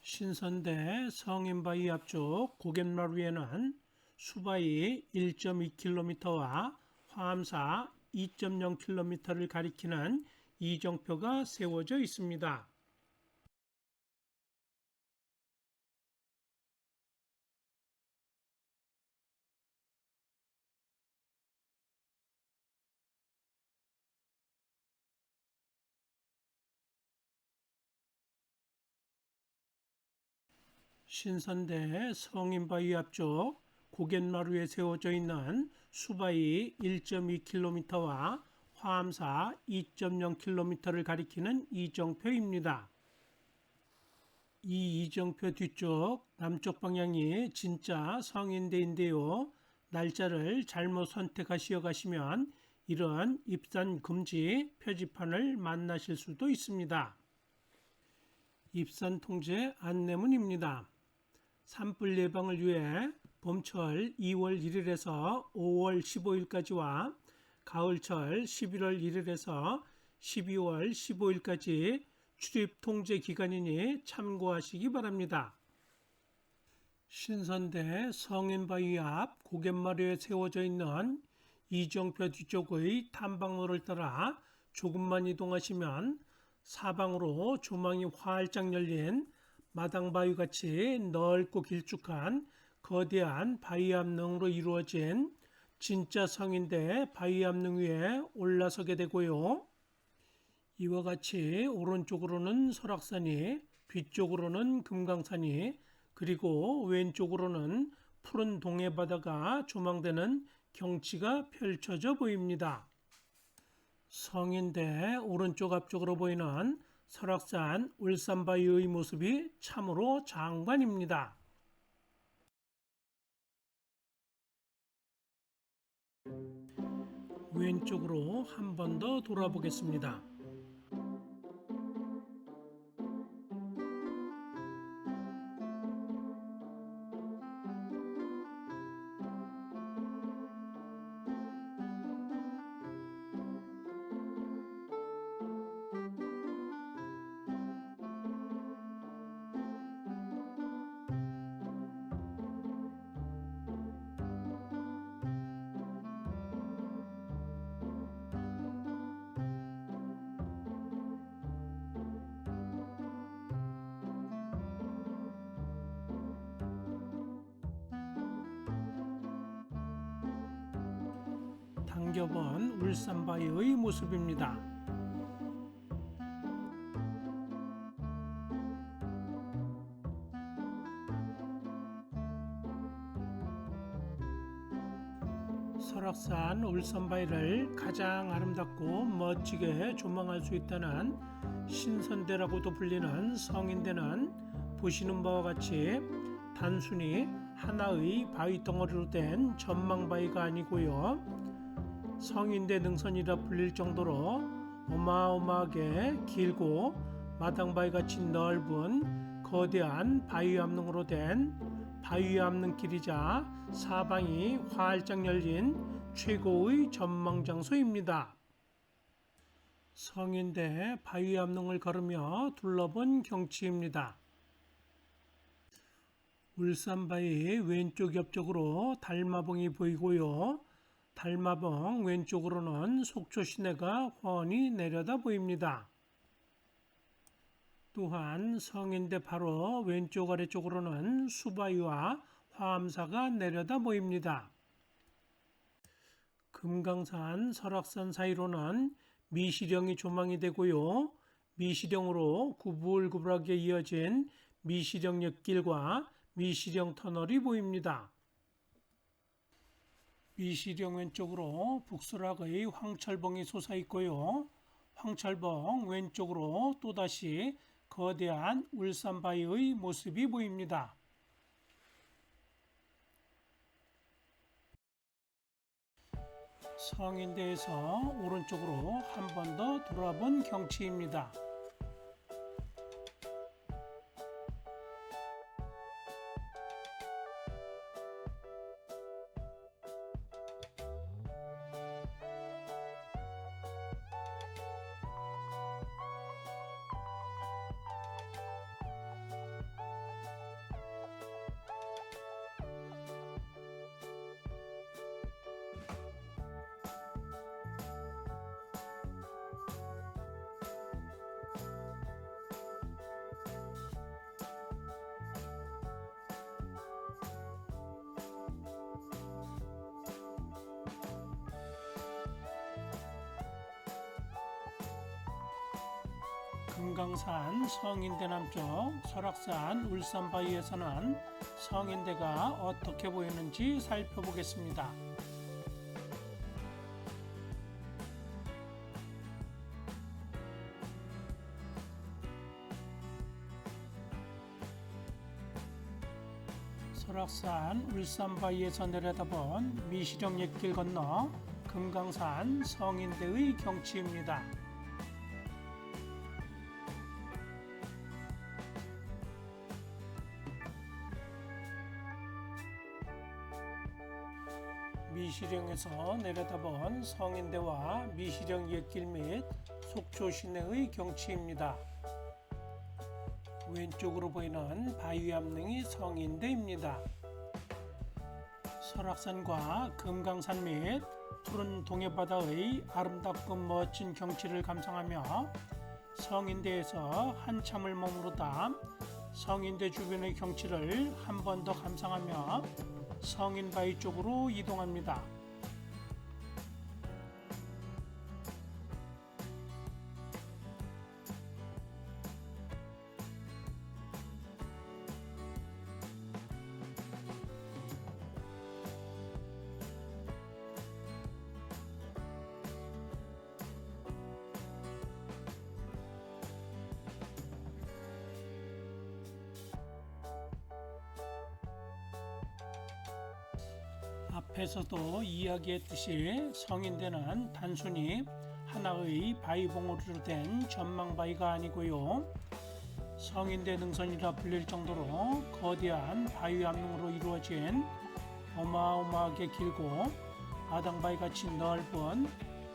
신선대 성인바위 앞쪽 고갯마루에는 수바위 1.2km와 화암사 2.0km를 가리키는 이정표가 세워져 있습니다. 신선대 성인바위 앞쪽 고갯마루에 세워져 있는 수바위 1.2km와 화암사 2.0km를 가리키는 이정표입니다. 이 이정표 뒤쪽 남쪽 방향이 진짜 성인대인데요. 날짜를 잘못 선택하시어 가시면 이런 입산 금지 표지판을 만나실 수도 있습니다. 입산 통제 안내문입니다. 산불 예방을 위해 봄철 2월 1일에서 5월 15일까지와 가을철 11월 1일에서 12월 15일까지 출입 통제 기간이니 참고하시기 바랍니다. 신선대 성인바위 앞 고갯마루에 세워져 있는 이정표 뒤쪽의 탐방로를 따라 조금만 이동하시면 사방으로 조망이 활짝 열린 마당바위같이 넓고 길쭉한 거대한 바위암릉으로 이루어진 진짜 성인대 바위암릉 위에 올라서게 되고요. 이와 같이 오른쪽으로는 설악산이, 뒤쪽으로는 금강산이, 그리고 왼쪽으로는 푸른 동해바다가 조망되는 경치가 펼쳐져 보입니다. 성인대 오른쪽 앞쪽으로 보이는 설악산 울산바위의 모습이 참으로 장관입니다. 왼쪽으로 한 번 더 돌아보겠습니다. 당겨본 울산바위의 모습입니다. 설악산 울산바위를 가장 아름답고 멋지게 조망할 수 있다는 신선대라고도 불리는 성인대는 보시는 바와 같이 단순히 하나의 바위 덩어리로 된 전망바위가 아니고요. 성인대 능선이라 불릴 정도로 어마어마하게 길고 마당바위같이 넓은 거대한 바위암릉으로 된 바위암릉길이자 사방이 활짝 열린 최고의 전망장소입니다. 성인대 바위암릉을 걸으며 둘러본 경치입니다. 울산바위 왼쪽 옆쪽으로 달마봉이 보이고요. 달마봉 왼쪽으로는 속초 시내가 훤히 내려다 보입니다. 또한 성인대 바로 왼쪽 아래쪽으로는 수바위와 화암사가 내려다 보입니다. 금강산, 설악산 사이로는 미시령이 조망이 되고요. 미시령으로 구불구불하게 이어진 미시령 옆길과 미시령 터널이 보입니다. 미시령 왼쪽으로 북설악의 황철봉이 솟아있고요. 황철봉 왼쪽으로 또다시 거대한 울산바위의 모습이 보입니다. 성인대에서 오른쪽으로 한 번 더 돌아본 경치입니다. 금강산 성인대 남쪽, 설악산 울산 바위에서는 성인대가 어떻게 보이는지 살펴보겠습니다. 설악산 울산 바위에서 내려다본 미시령 옛길 건너 금강산 성인대의 경치입니다. 미시령에서 내려다본 성인대와 미시령 옛길 및 속초 시내의 경치입니다. 왼쪽으로 보이는 바위 암릉이 성인대입니다. 설악산과 금강산 및 푸른 동해바다의 아름답고 멋진 경치를 감상하며 성인대에서 한참을 머무르다 성인대 주변의 경치를 한 번 더 감상하며 성인바위 쪽으로 이동합니다. 앞에서도 이야기했듯이 성인대는 단순히 하나의 바위봉우리로 된 전망바위가 아니고요. 성인대 능선이라 불릴 정도로 거대한 바위 암릉으로 이루어진 어마어마하게 길고 아당바위같이 넓은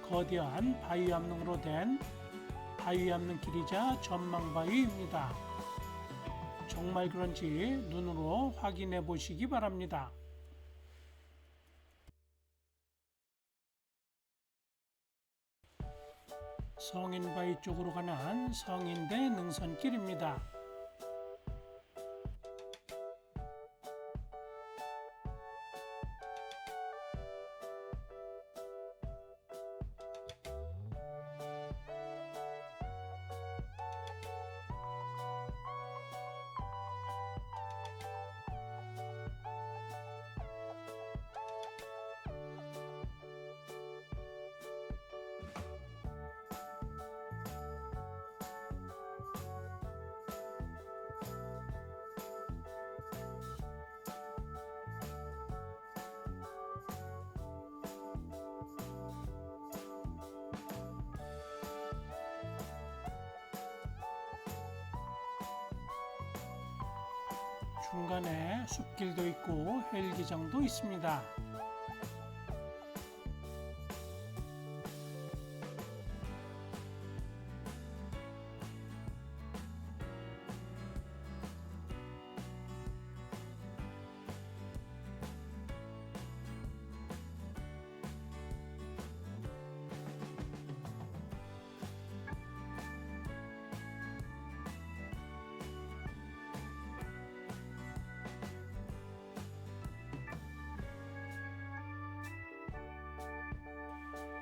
거대한 바위 암릉으로 된 바위 암릉길이자 전망바위입니다. 정말 그런지 눈으로 확인해 보시기 바랍니다. 성인바위 쪽으로 가는 성인대 능선길입니다. 중간에 숲길도 있고 헬기장도 있습니다.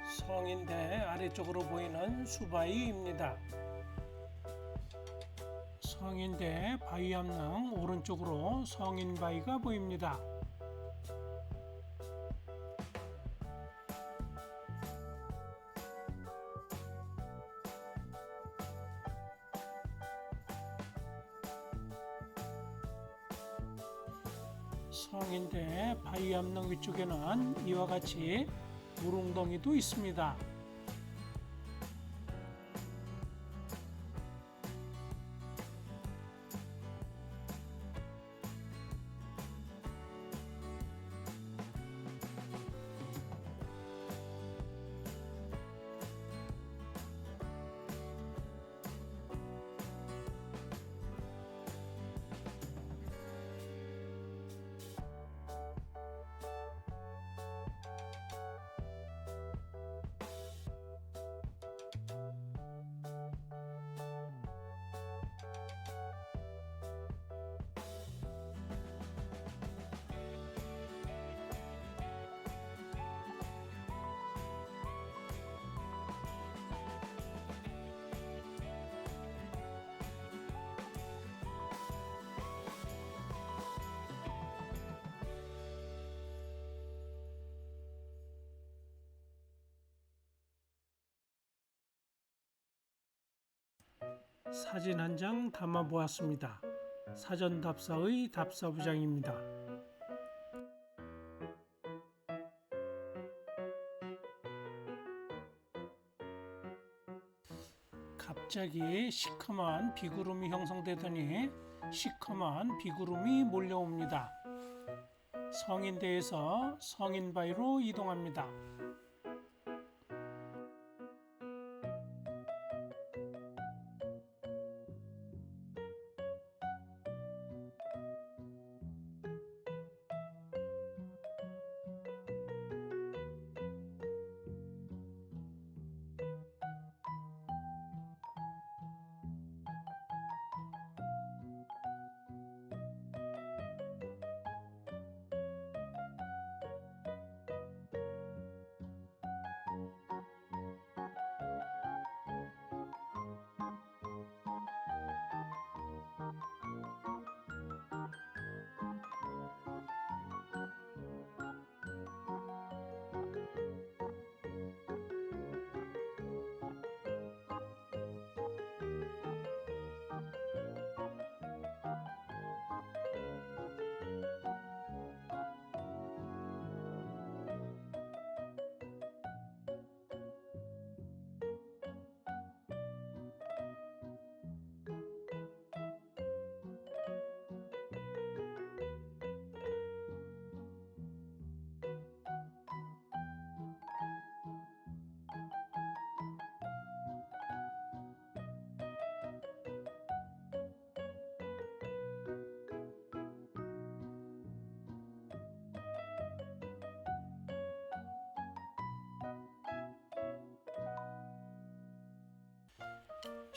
성인대 아래쪽으로 보이는 수바위입니다. 성인대 바위 암릉 오른쪽으로 성인바위가 보입니다. 성인대 바위 암릉 위쪽에는 이와 같이 물웅덩이도 있습니다. 사진 한 장 담아 보았습니다. 사전답사의 답사부장입니다. 갑자기 시커먼 비구름이 형성되더니 시커먼 비구름이 몰려옵니다. 성인대에서 성인바위로 이동합니다.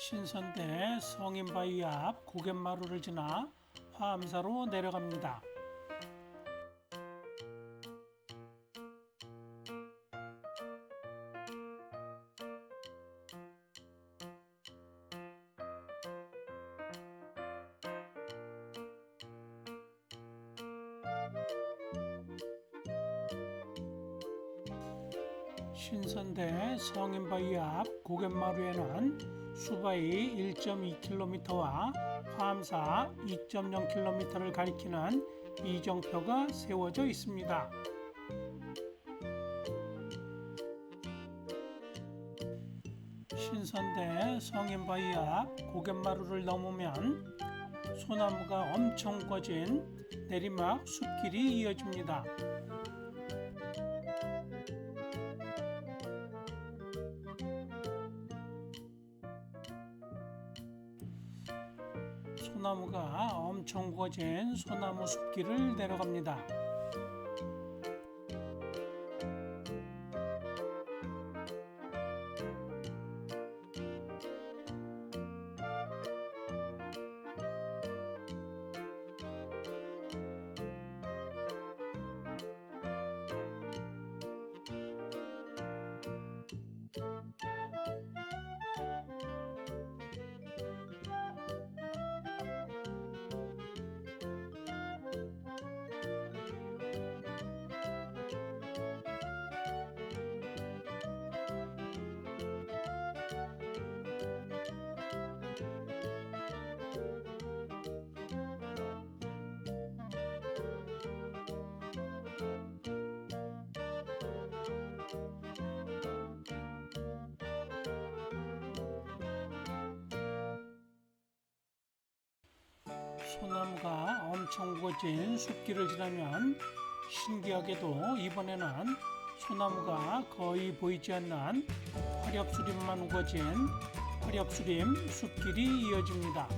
신선대 성인바위 앞 고갯마루를 지나 화암사로 내려갑니다. 신선대 성인바위 앞 고갯마루에는 수바위 1.2km와 화암사 2.0km를 가리키는 이정표가 세워져 있습니다. 신선대 성인바위 앞 고갯마루를 넘으면 소나무가 엄청 꺼진 내리막 숲길이 이어집니다. 소나무가 엄청 우거진 소나무 숲길을 내려갑니다. 소나무가 엄청 우거진 숲길을 지나면 신기하게도 이번에는 소나무가 거의 보이지 않는 화렵수림만 우거진 화렵수림 숲길이 이어집니다.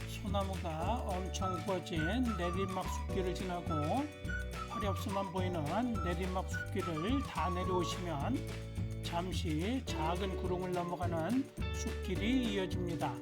소나무가 엄청 우거진 내리막 숲길을 지나고 화렵수만 보이는 내리막 숲길을 다 내려오시면 잠시 작은 구릉을 넘어가는 숲길이 이어집니다.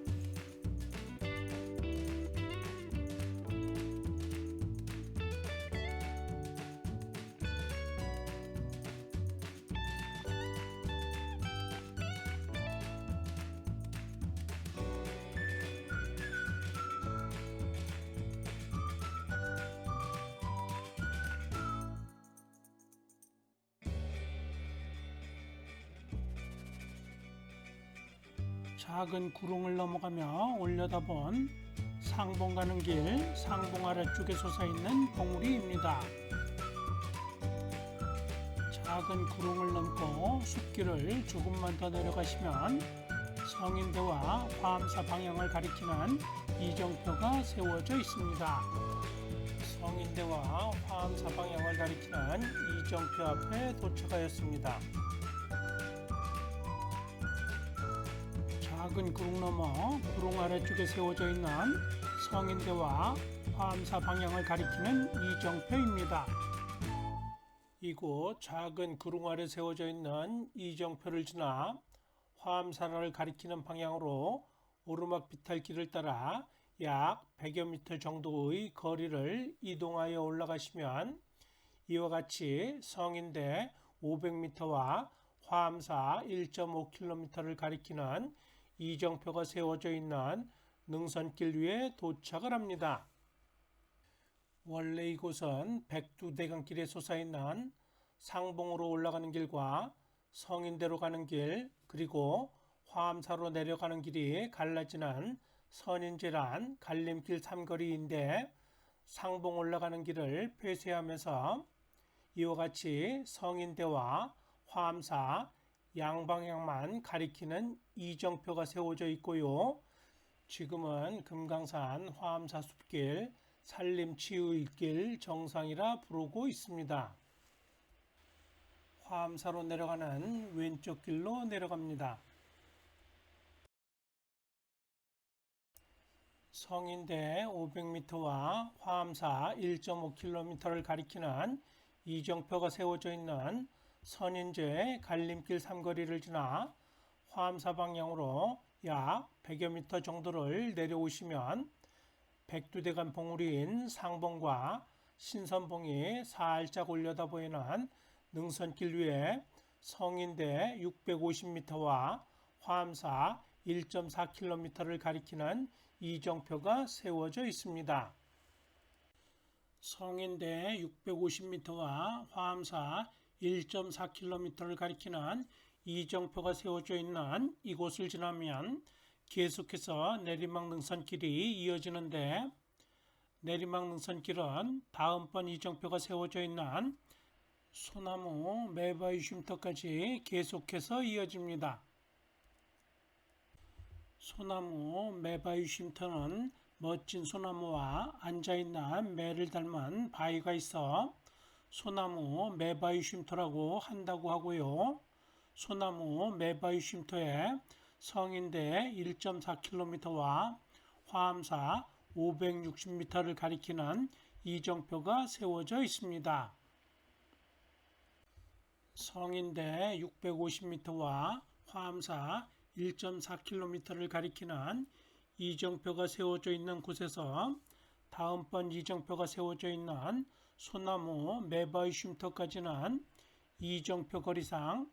작은 구릉을 넘어가며 올려다본 상봉 가는 길 상봉 아래쪽에 솟아있는 봉우리입니다. 작은 구릉을 넘고 숲길을 조금만 더 내려가시면 성인대와 화암사 방향을 가리키는 이정표가 세워져 있습니다. 성인대와 화암사 방향을 가리키는 이정표 앞에 도착하였습니다. 작은 구릉 넘어 구릉 아래쪽에 세워져 있는 성인대와 화암사 방향을 가리키는 이정표입니다. 이곳 작은 구릉 아래 세워져 있는 이정표를 지나 화암사를 가리키는 방향으로 오르막 비탈길을 따라 약 100여 미터 정도의 거리를 이동하여 올라가시면 이와 같이 성인대 500m와 화암사 1.5km를 가리키는 이정표가 세워져 있는 능선길 위에 도착을 합니다. 원래 이곳은 백두대간길에 솟아있는 상봉으로 올라가는 길과 성인대로 가는 길 그리고 화암사로 내려가는 길이 갈라지는 선인제란 갈림길 삼거리인데 상봉 올라가는 길을 폐쇄하면서 이와 같이 성인대와 화암사 양방향만 가리키는 이정표가 세워져 있고요. 지금은 금강산 화암사 숲길 산림치유길 정상이라 부르고 있습니다. 화암사로 내려가는 왼쪽 길로 내려갑니다. 성인대 500m와 화암사 1.5km를 가리키는 이정표가 세워져 있는 선인제 갈림길 삼거리를 지나 화암사 방향으로 약 100여 미터 정도를 내려오시면 백두대간 봉우리인 상봉과 신선봉이 살짝 올려다 보이는 능선길 위에 성인대 650m와 화암사 1.4km를 가리키는 이정표가 세워져 있습니다. 성인대 650m와 화암사 1.4km를 가리키는 이정표가 세워져 있는 이곳을 지나면 계속해서 내리막 능선길이 이어지는데 내리막 능선길은 다음번 이정표가 세워져 있는 소나무 매바위 쉼터까지 계속해서 이어집니다. 소나무 매바위 쉼터는 멋진 소나무와 앉아있는 매를 닮은 바위가 있어 소나무 매바위 쉼터라고 한다고 하고요. 소나무 매바위 쉼터에 성인대 1.4km와 화암사 560m를 가리키는 이정표가 세워져 있습니다. 성인대 650m와 화암사 1.4km를 가리키는 이정표가 세워져 있는 곳에서 다음번 이정표가 세워져 있는 소나무 매바위 쉼터까지는 이정표 거리상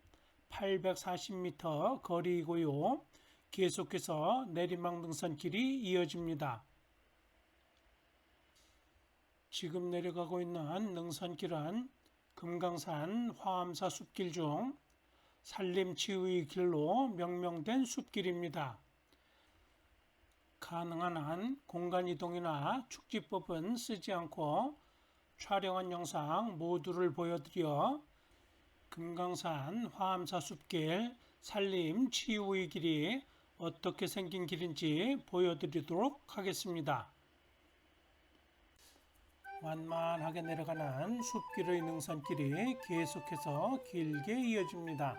840m 거리이고요. 계속해서 내리막 능선길이 이어집니다. 지금 내려가고 있는 능선길은 금강산 화암사 숲길 중 산림치유의 길로 명명된 숲길입니다. 가능한 한 공간이동이나 축지법은 쓰지 않고 촬영한 영상 모두를 보여드려 금강산 화암사 숲길 산림치유의 길이 어떻게 생긴 길인지 보여드리도록 하겠습니다. 완만하게 내려가는 숲길의 능선길이 계속해서 길게 이어집니다.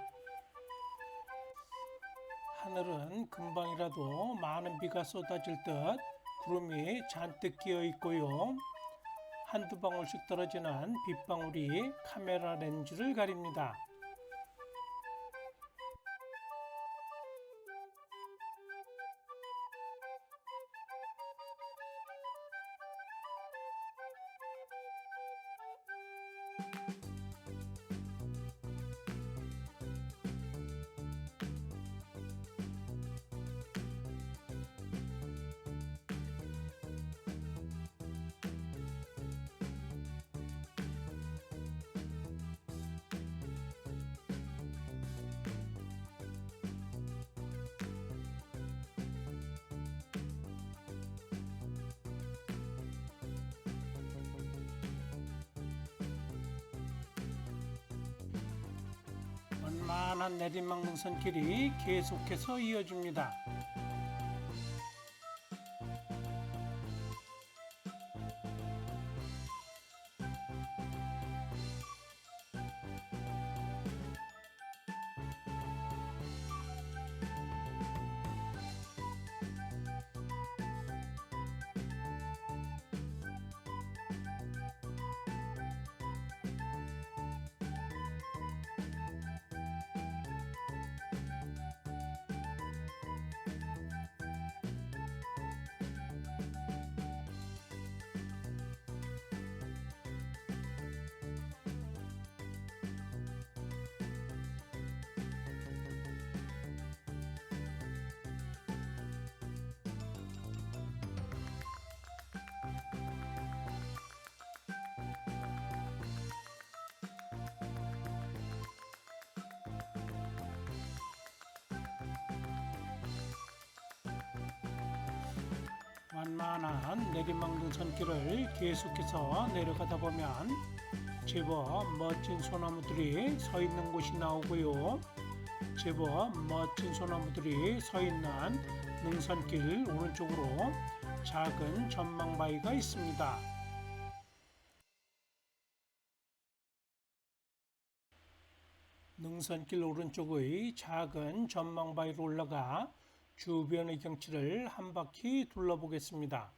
하늘은 금방이라도 많은 비가 쏟아질 듯 구름이 잔뜩 끼어 있고요. 한두 방울씩 떨어지는 빗방울이 카메라 렌즈를 가립니다. 완만한 내리막 능선길이 계속해서 이어집니다. 완만한 내리막 능선길을 계속해서 내려가다 보면 제법 멋진 소나무들이 서 있는 곳이 나오고요. 제법 멋진 소나무들이 서 있는 능선길 오른쪽으로 작은 전망바위가 있습니다. 능선길 오른쪽의 작은 전망바위로 올라가 주변의 경치를 한 바퀴 둘러보겠습니다.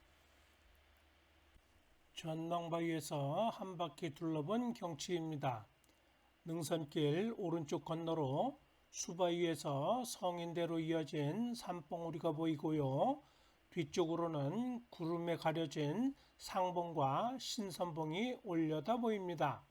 전망바위에서 한 바퀴 둘러본 경치입니다. 능선길 오른쪽 건너로 수바위에서 성인대로 이어진 산봉우리가 보이고요. 뒤쪽으로는 구름에 가려진 상봉과 신선봉이 올려다 보입니다.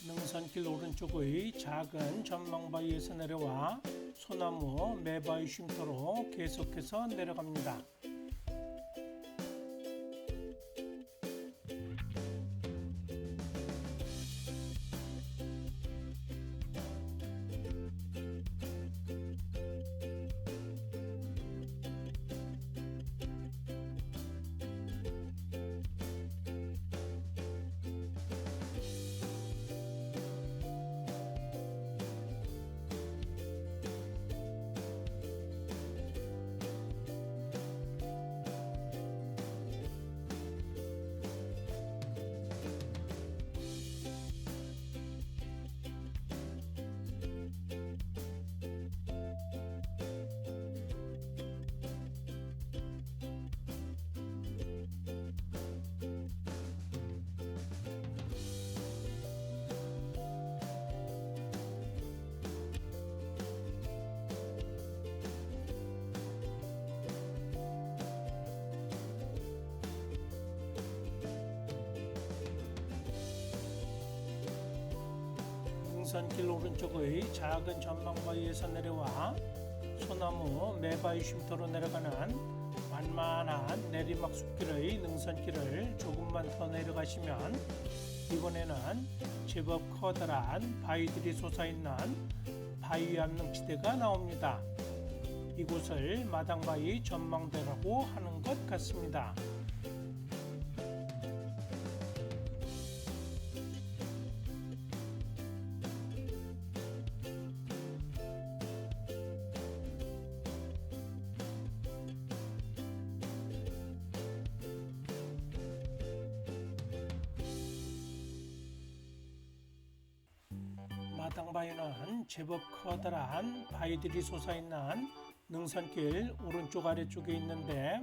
능선길 오른쪽의 작은 전망바위에서 내려와 소나무 매바위 쉼터로 계속해서 내려갑니다. 능선길 오른쪽의 작은 전망바위에서 내려와 소나무 매바위 쉼터로 내려가는 완만한 내리막 숲길의 능선길을 조금만 더 내려가시면 이번에는 제법 커다란 바위들이 솟아있는 바위 암릉지대가 나옵니다. 이곳을 마당바위 전망대라고 하는 것 같습니다. 마당바위는 제법 커다란 바위들이 솟아있는 능선길 오른쪽 아래쪽에 있는데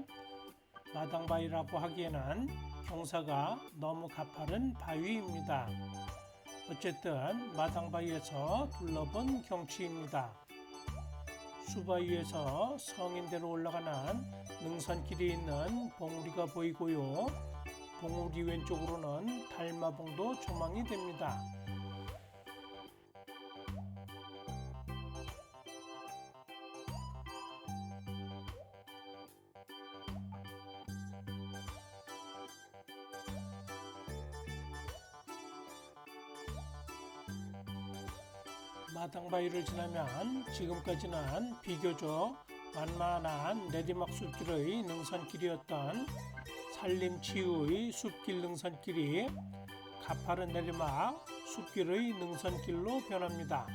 마당바위라고 하기에는 경사가 너무 가파른 바위입니다. 어쨌든 마당바위에서 둘러본 경치입니다. 수바위에서 성인대로 올라가는 능선길이 있는 봉우리가 보이고요. 봉우리 왼쪽으로는 달마봉도 조망이 됩니다. 마당바위를 지나면 지금까지는 비교적 만만한 내리막 숲길의 능선길이었던 산림치유의 숲길 능선길이 가파른 내리막 숲길의 능선길로 변합니다.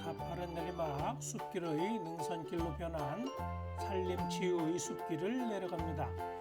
가파른 내리막 숲길의 능선길로 변한 산림치유의 숲길을 내려갑니다.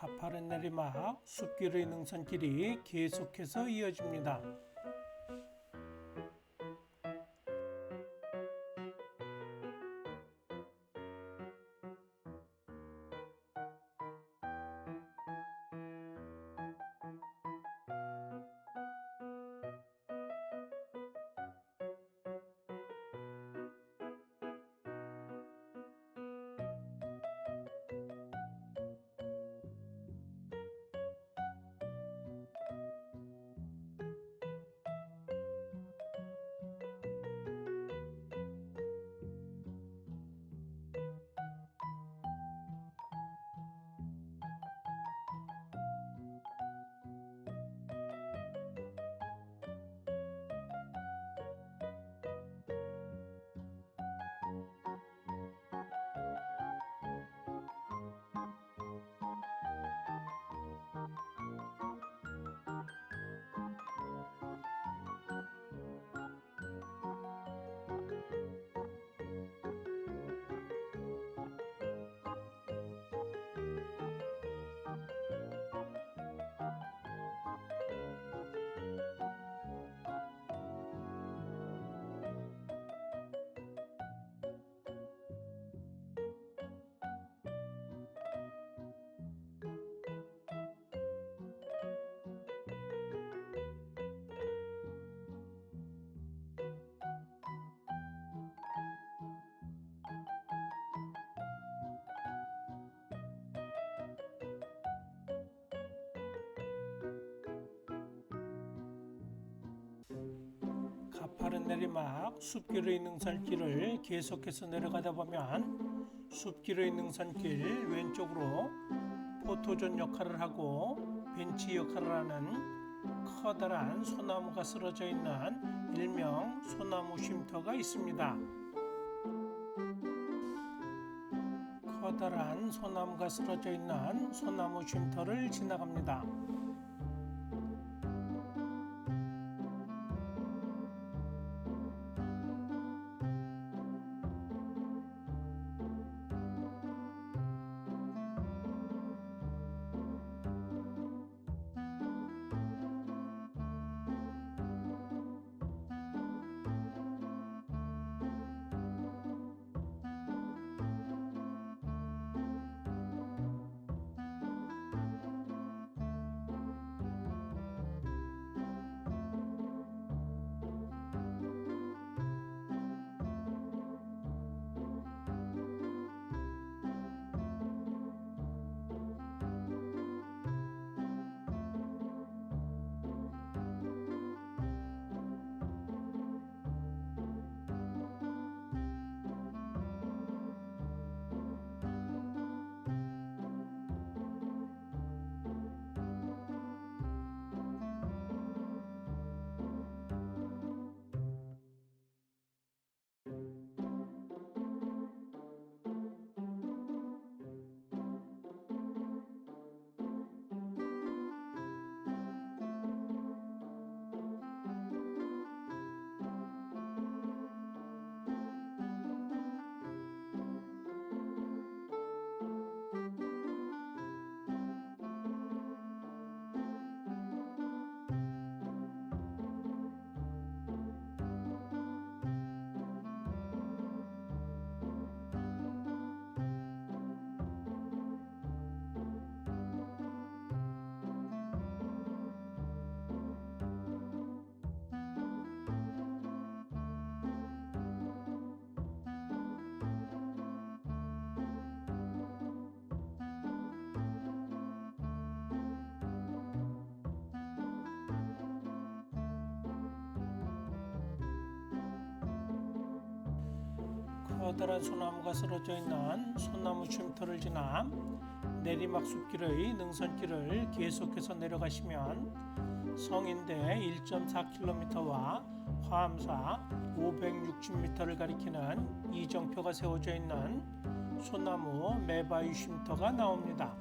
가파른 내리막 숲길의 능선길이 계속해서 이어집니다. 가파른 내리막 숲길의 능선길을 계속해서 내려가다 보면 숲길의 능선길 왼쪽으로 포토존 역할을 하고 벤치 역할을 하는 커다란 소나무가 쓰러져 있는 일명 소나무 쉼터가 있습니다. 커다란 소나무가 쓰러져 있는 소나무 쉼터를 지나갑니다. 커다란 소나무가 쓰러져 있는 소나무 쉼터를 지나 내리막 숲길의 능선길을 계속해서 내려가시면 성인대 1.4km와 화암사 560m를 가리키는 이정표가 세워져 있는 소나무 매바위 쉼터가 나옵니다.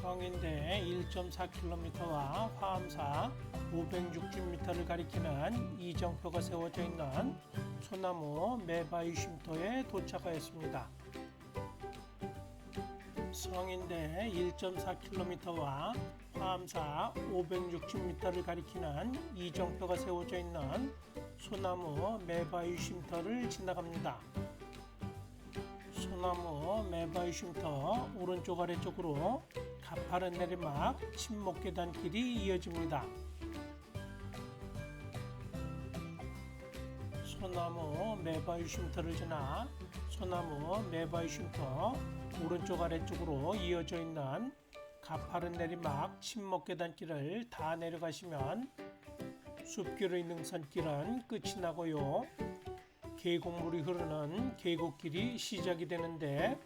성인대 1.4km와 화암사 560m를 가리키는 이정표가 세워져 있는 소나무 매바위 쉼터에 도착하였습니다. 성인대 1.4km와 화암사 560m를 가리키는 이정표가 세워져 있는 소나무 매바위 쉼터를 지나갑니다. 소나무 매바위 쉼터 오른쪽 아래쪽으로 가파른 내리막 침목계단 길이 이어집니다. 소나무 매바위 쉼터를 지나 소나무 매바위 쉼터 오른쪽 아래쪽으로 이어져 있는 가파른 내리막 침목계단 길을 다 내려가시면 숲길의 능선길은 끝이 나고요. 계곡물이 흐르는 계곡길이 시작이 되는데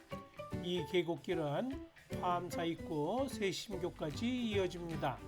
이 계곡길은 화암사 입구 세심교까지 이어집니다.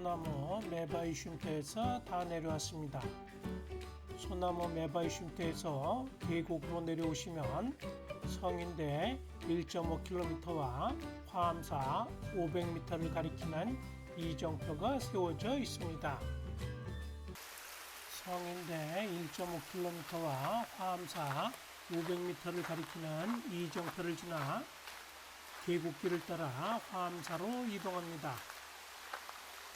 소나무 매바위 쉼터에서 다 내려왔습니다. 소나무 매바위 쉼터에서 계곡으로 내려오시면 성인대 1.5km와 화암사 500m를 가리키는 이정표가 세워져 있습니다. 성인대 1.5km와 화암사 500m를 가리키는 이정표를 지나 계곡길을 따라 화암사로 이동합니다.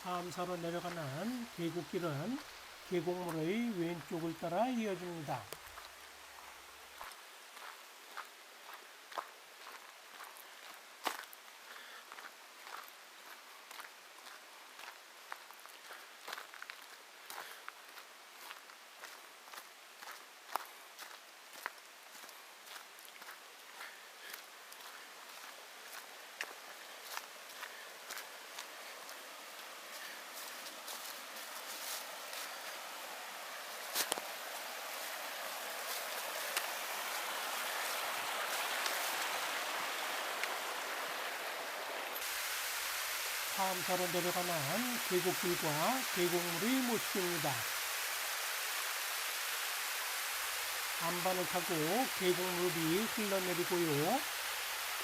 화암사로 내려가는 계곡길은 계곡물의 왼쪽을 따라 이어집니다. 화암사로 내려가는 계곡길과 계곡물의 모습입니다. 안반을 타고 계곡물이 흘러내리고요.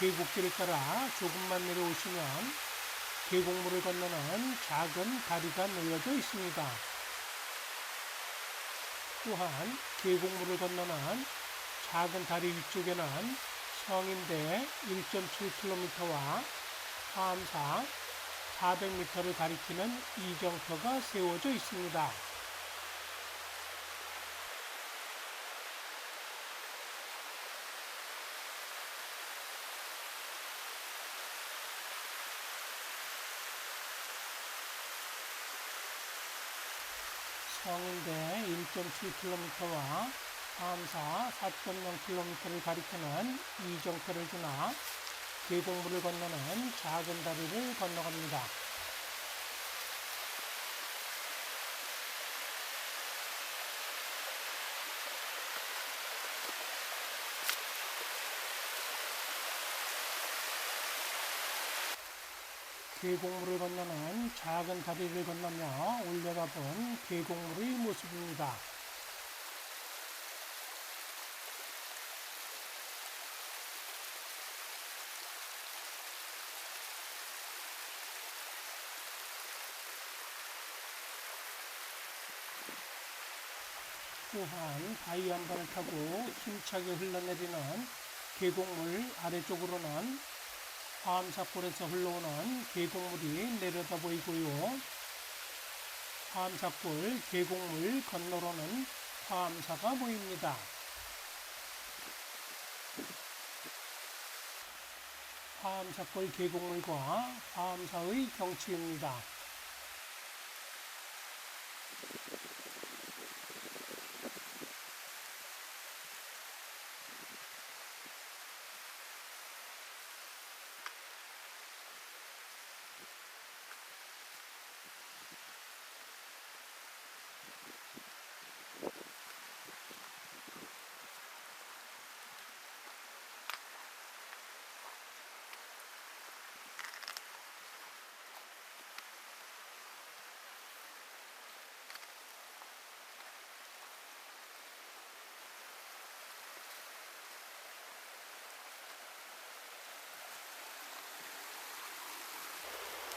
계곡길을 따라 조금만 내려오시면 계곡물을 건너는 작은 다리가 놓여져 있습니다. 또한 계곡물을 건너는 작은 다리 위쪽에는 성인대 1.7km와 화암사 400m를 가리키는 이정표가 세워져 있습니다. 성인대 1.7km와 하암사 4.0km를 가리키는 이정표를 지나 계곡물을 건너는 작은 다리를 건너갑니다. 계곡물을 건너는 작은 다리를 건너며 올려다본 계곡물의 모습입니다. 후한 바위 한 번을 타고 힘차게 흘러내리는 계곡물 아래쪽으로는 하암사골에서 흘러오는 계곡물이 내려다 보이고요. 하암사골 계곡물 건너로는 하암사가 보입니다. 하암사골 계곡물과 하암사의 경치입니다.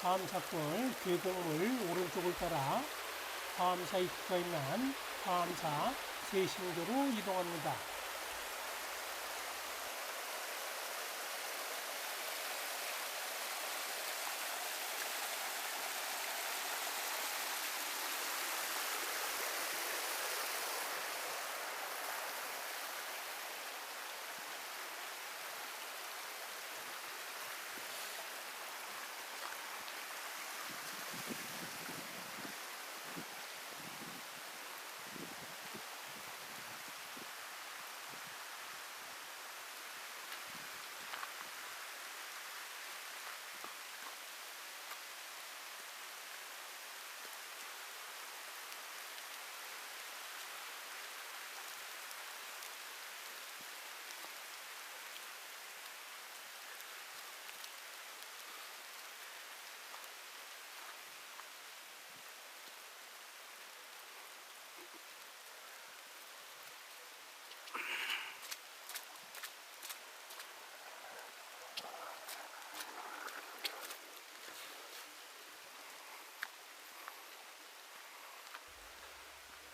하암사골 계곡물 오른쪽을 따라 하암사 입구가 있는 하암사 세심교로 이동합니다.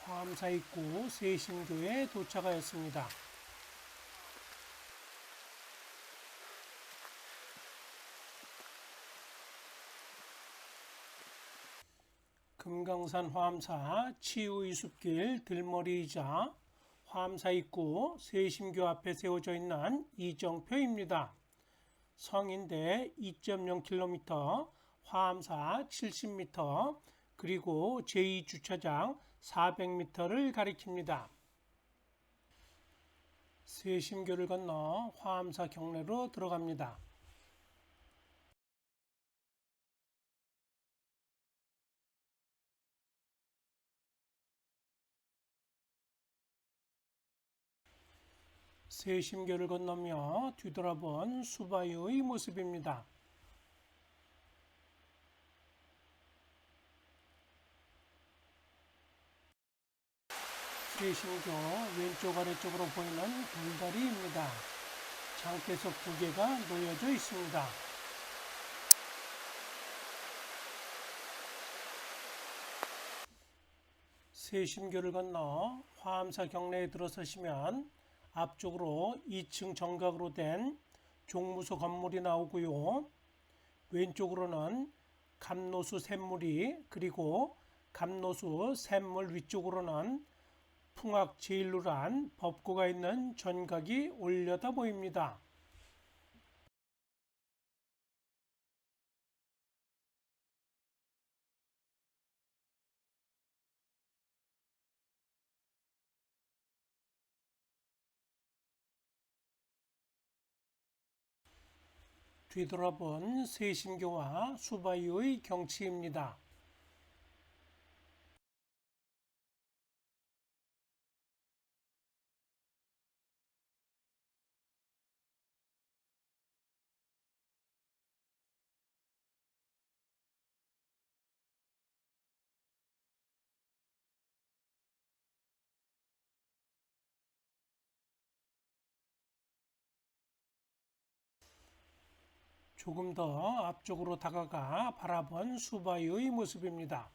하암사 입구 세심교에 도착하였습니다. 금강산 화암사 치유의 숲길 들머리이자 화암사 입구 세심교 앞에 세워져 있는 이정표입니다. 성인대 2.0km, 화암사 70m, 그리고 제2주차장 400m를 가리킵니다. 세심교를 건너 화암사 경내로 들어갑니다. 세심교를 건너며 뒤돌아본 수바유의 모습입니다. 세심교 왼쪽 아래쪽으로 보이는 돌다리입니다. 장대석 2개가 놓여져 있습니다. 세심교를 건너 화암사 경내에 들어서시면 앞쪽으로 2층 정각으로 된 종무소 건물이 나오고요. 왼쪽으로는 감노수 샘물이, 그리고 감노수 샘물 위쪽으로는 풍악 제1루란 법고가 있는 전각이 올려다 보입니다. 뒤돌아본 세심교와 수바이의 경치입니다. 조금 더 앞쪽으로 다가가 바라본 수바이의 모습입니다.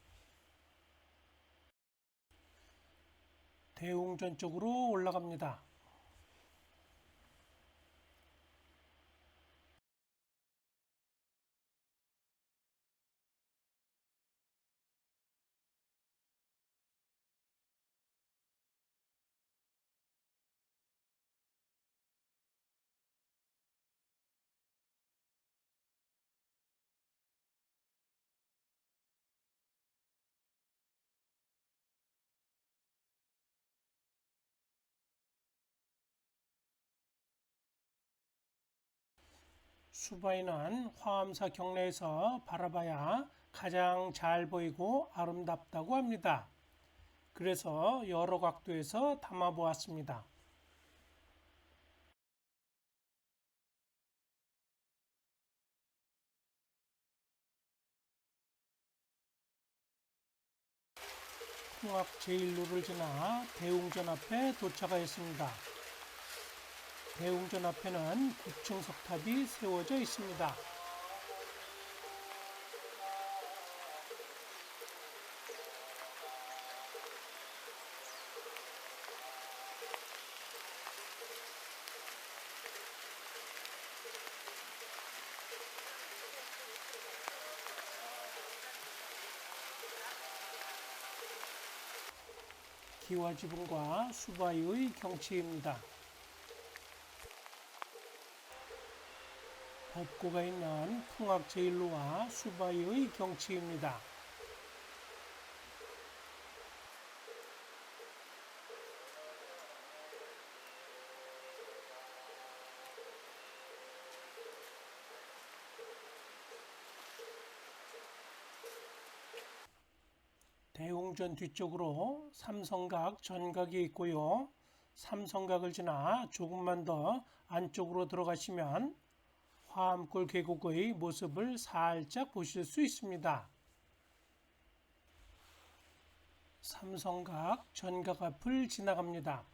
대웅전 쪽으로 올라갑니다. 수바이는 화엄사 경내에서 바라봐야 가장 잘 보이고 아름답다고 합니다. 그래서 여러 각도에서 담아 보았습니다. 풍악 제1로를 지나 대웅전 앞에 도착하였습니다. 대웅전 앞에는 9층 석탑이 세워져 있습니다. 기와지붕과 수바이의 경치입니다. 법고가 있는 풍악 제1로와 수바이의 경치입니다. 대웅전 뒤쪽으로 삼성각 전각이 있고요. 삼성각을 지나 조금만 더 안쪽으로 들어가시면 화암골 계곡의 모습을 살짝 보실 수 있습니다. 삼성각 전각 앞을 지나갑니다.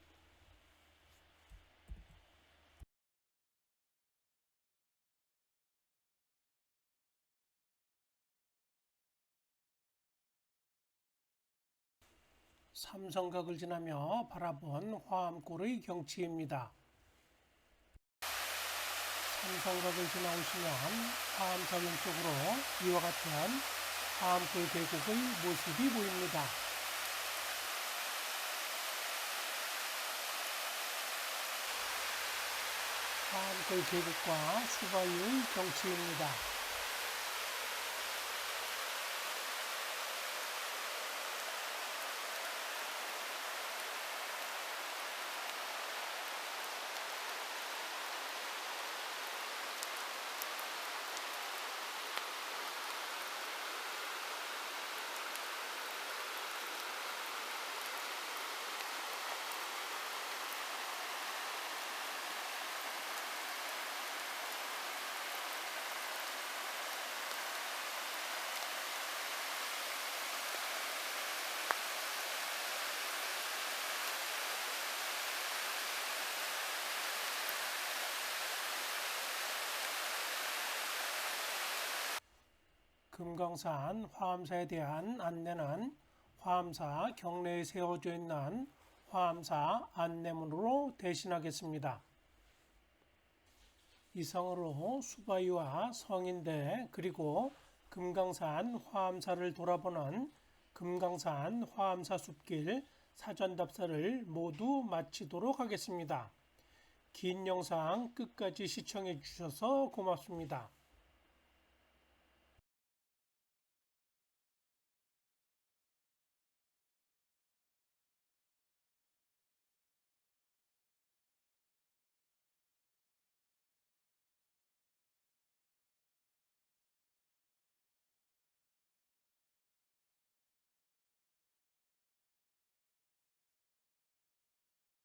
삼성각을 지나며 바라본 화암골의 경치입니다. 삼성각을 지나오시면 화암사 왼쪽으로 이와 같은 화암골 계곡의 모습이 보입니다. 화암골 계곡과 수바이의 경치입니다. 금강산 화암사에 대한 안내는 화암사 경내에 세워져 있는 화암사 안내문으로 대신하겠습니다. 이상으로 수바이와 성인대 그리고 금강산 화암사를 돌아보는 금강산 화암사 숲길 사전답사를 모두 마치도록 하겠습니다. 긴 영상 끝까지 시청해 주셔서 고맙습니다.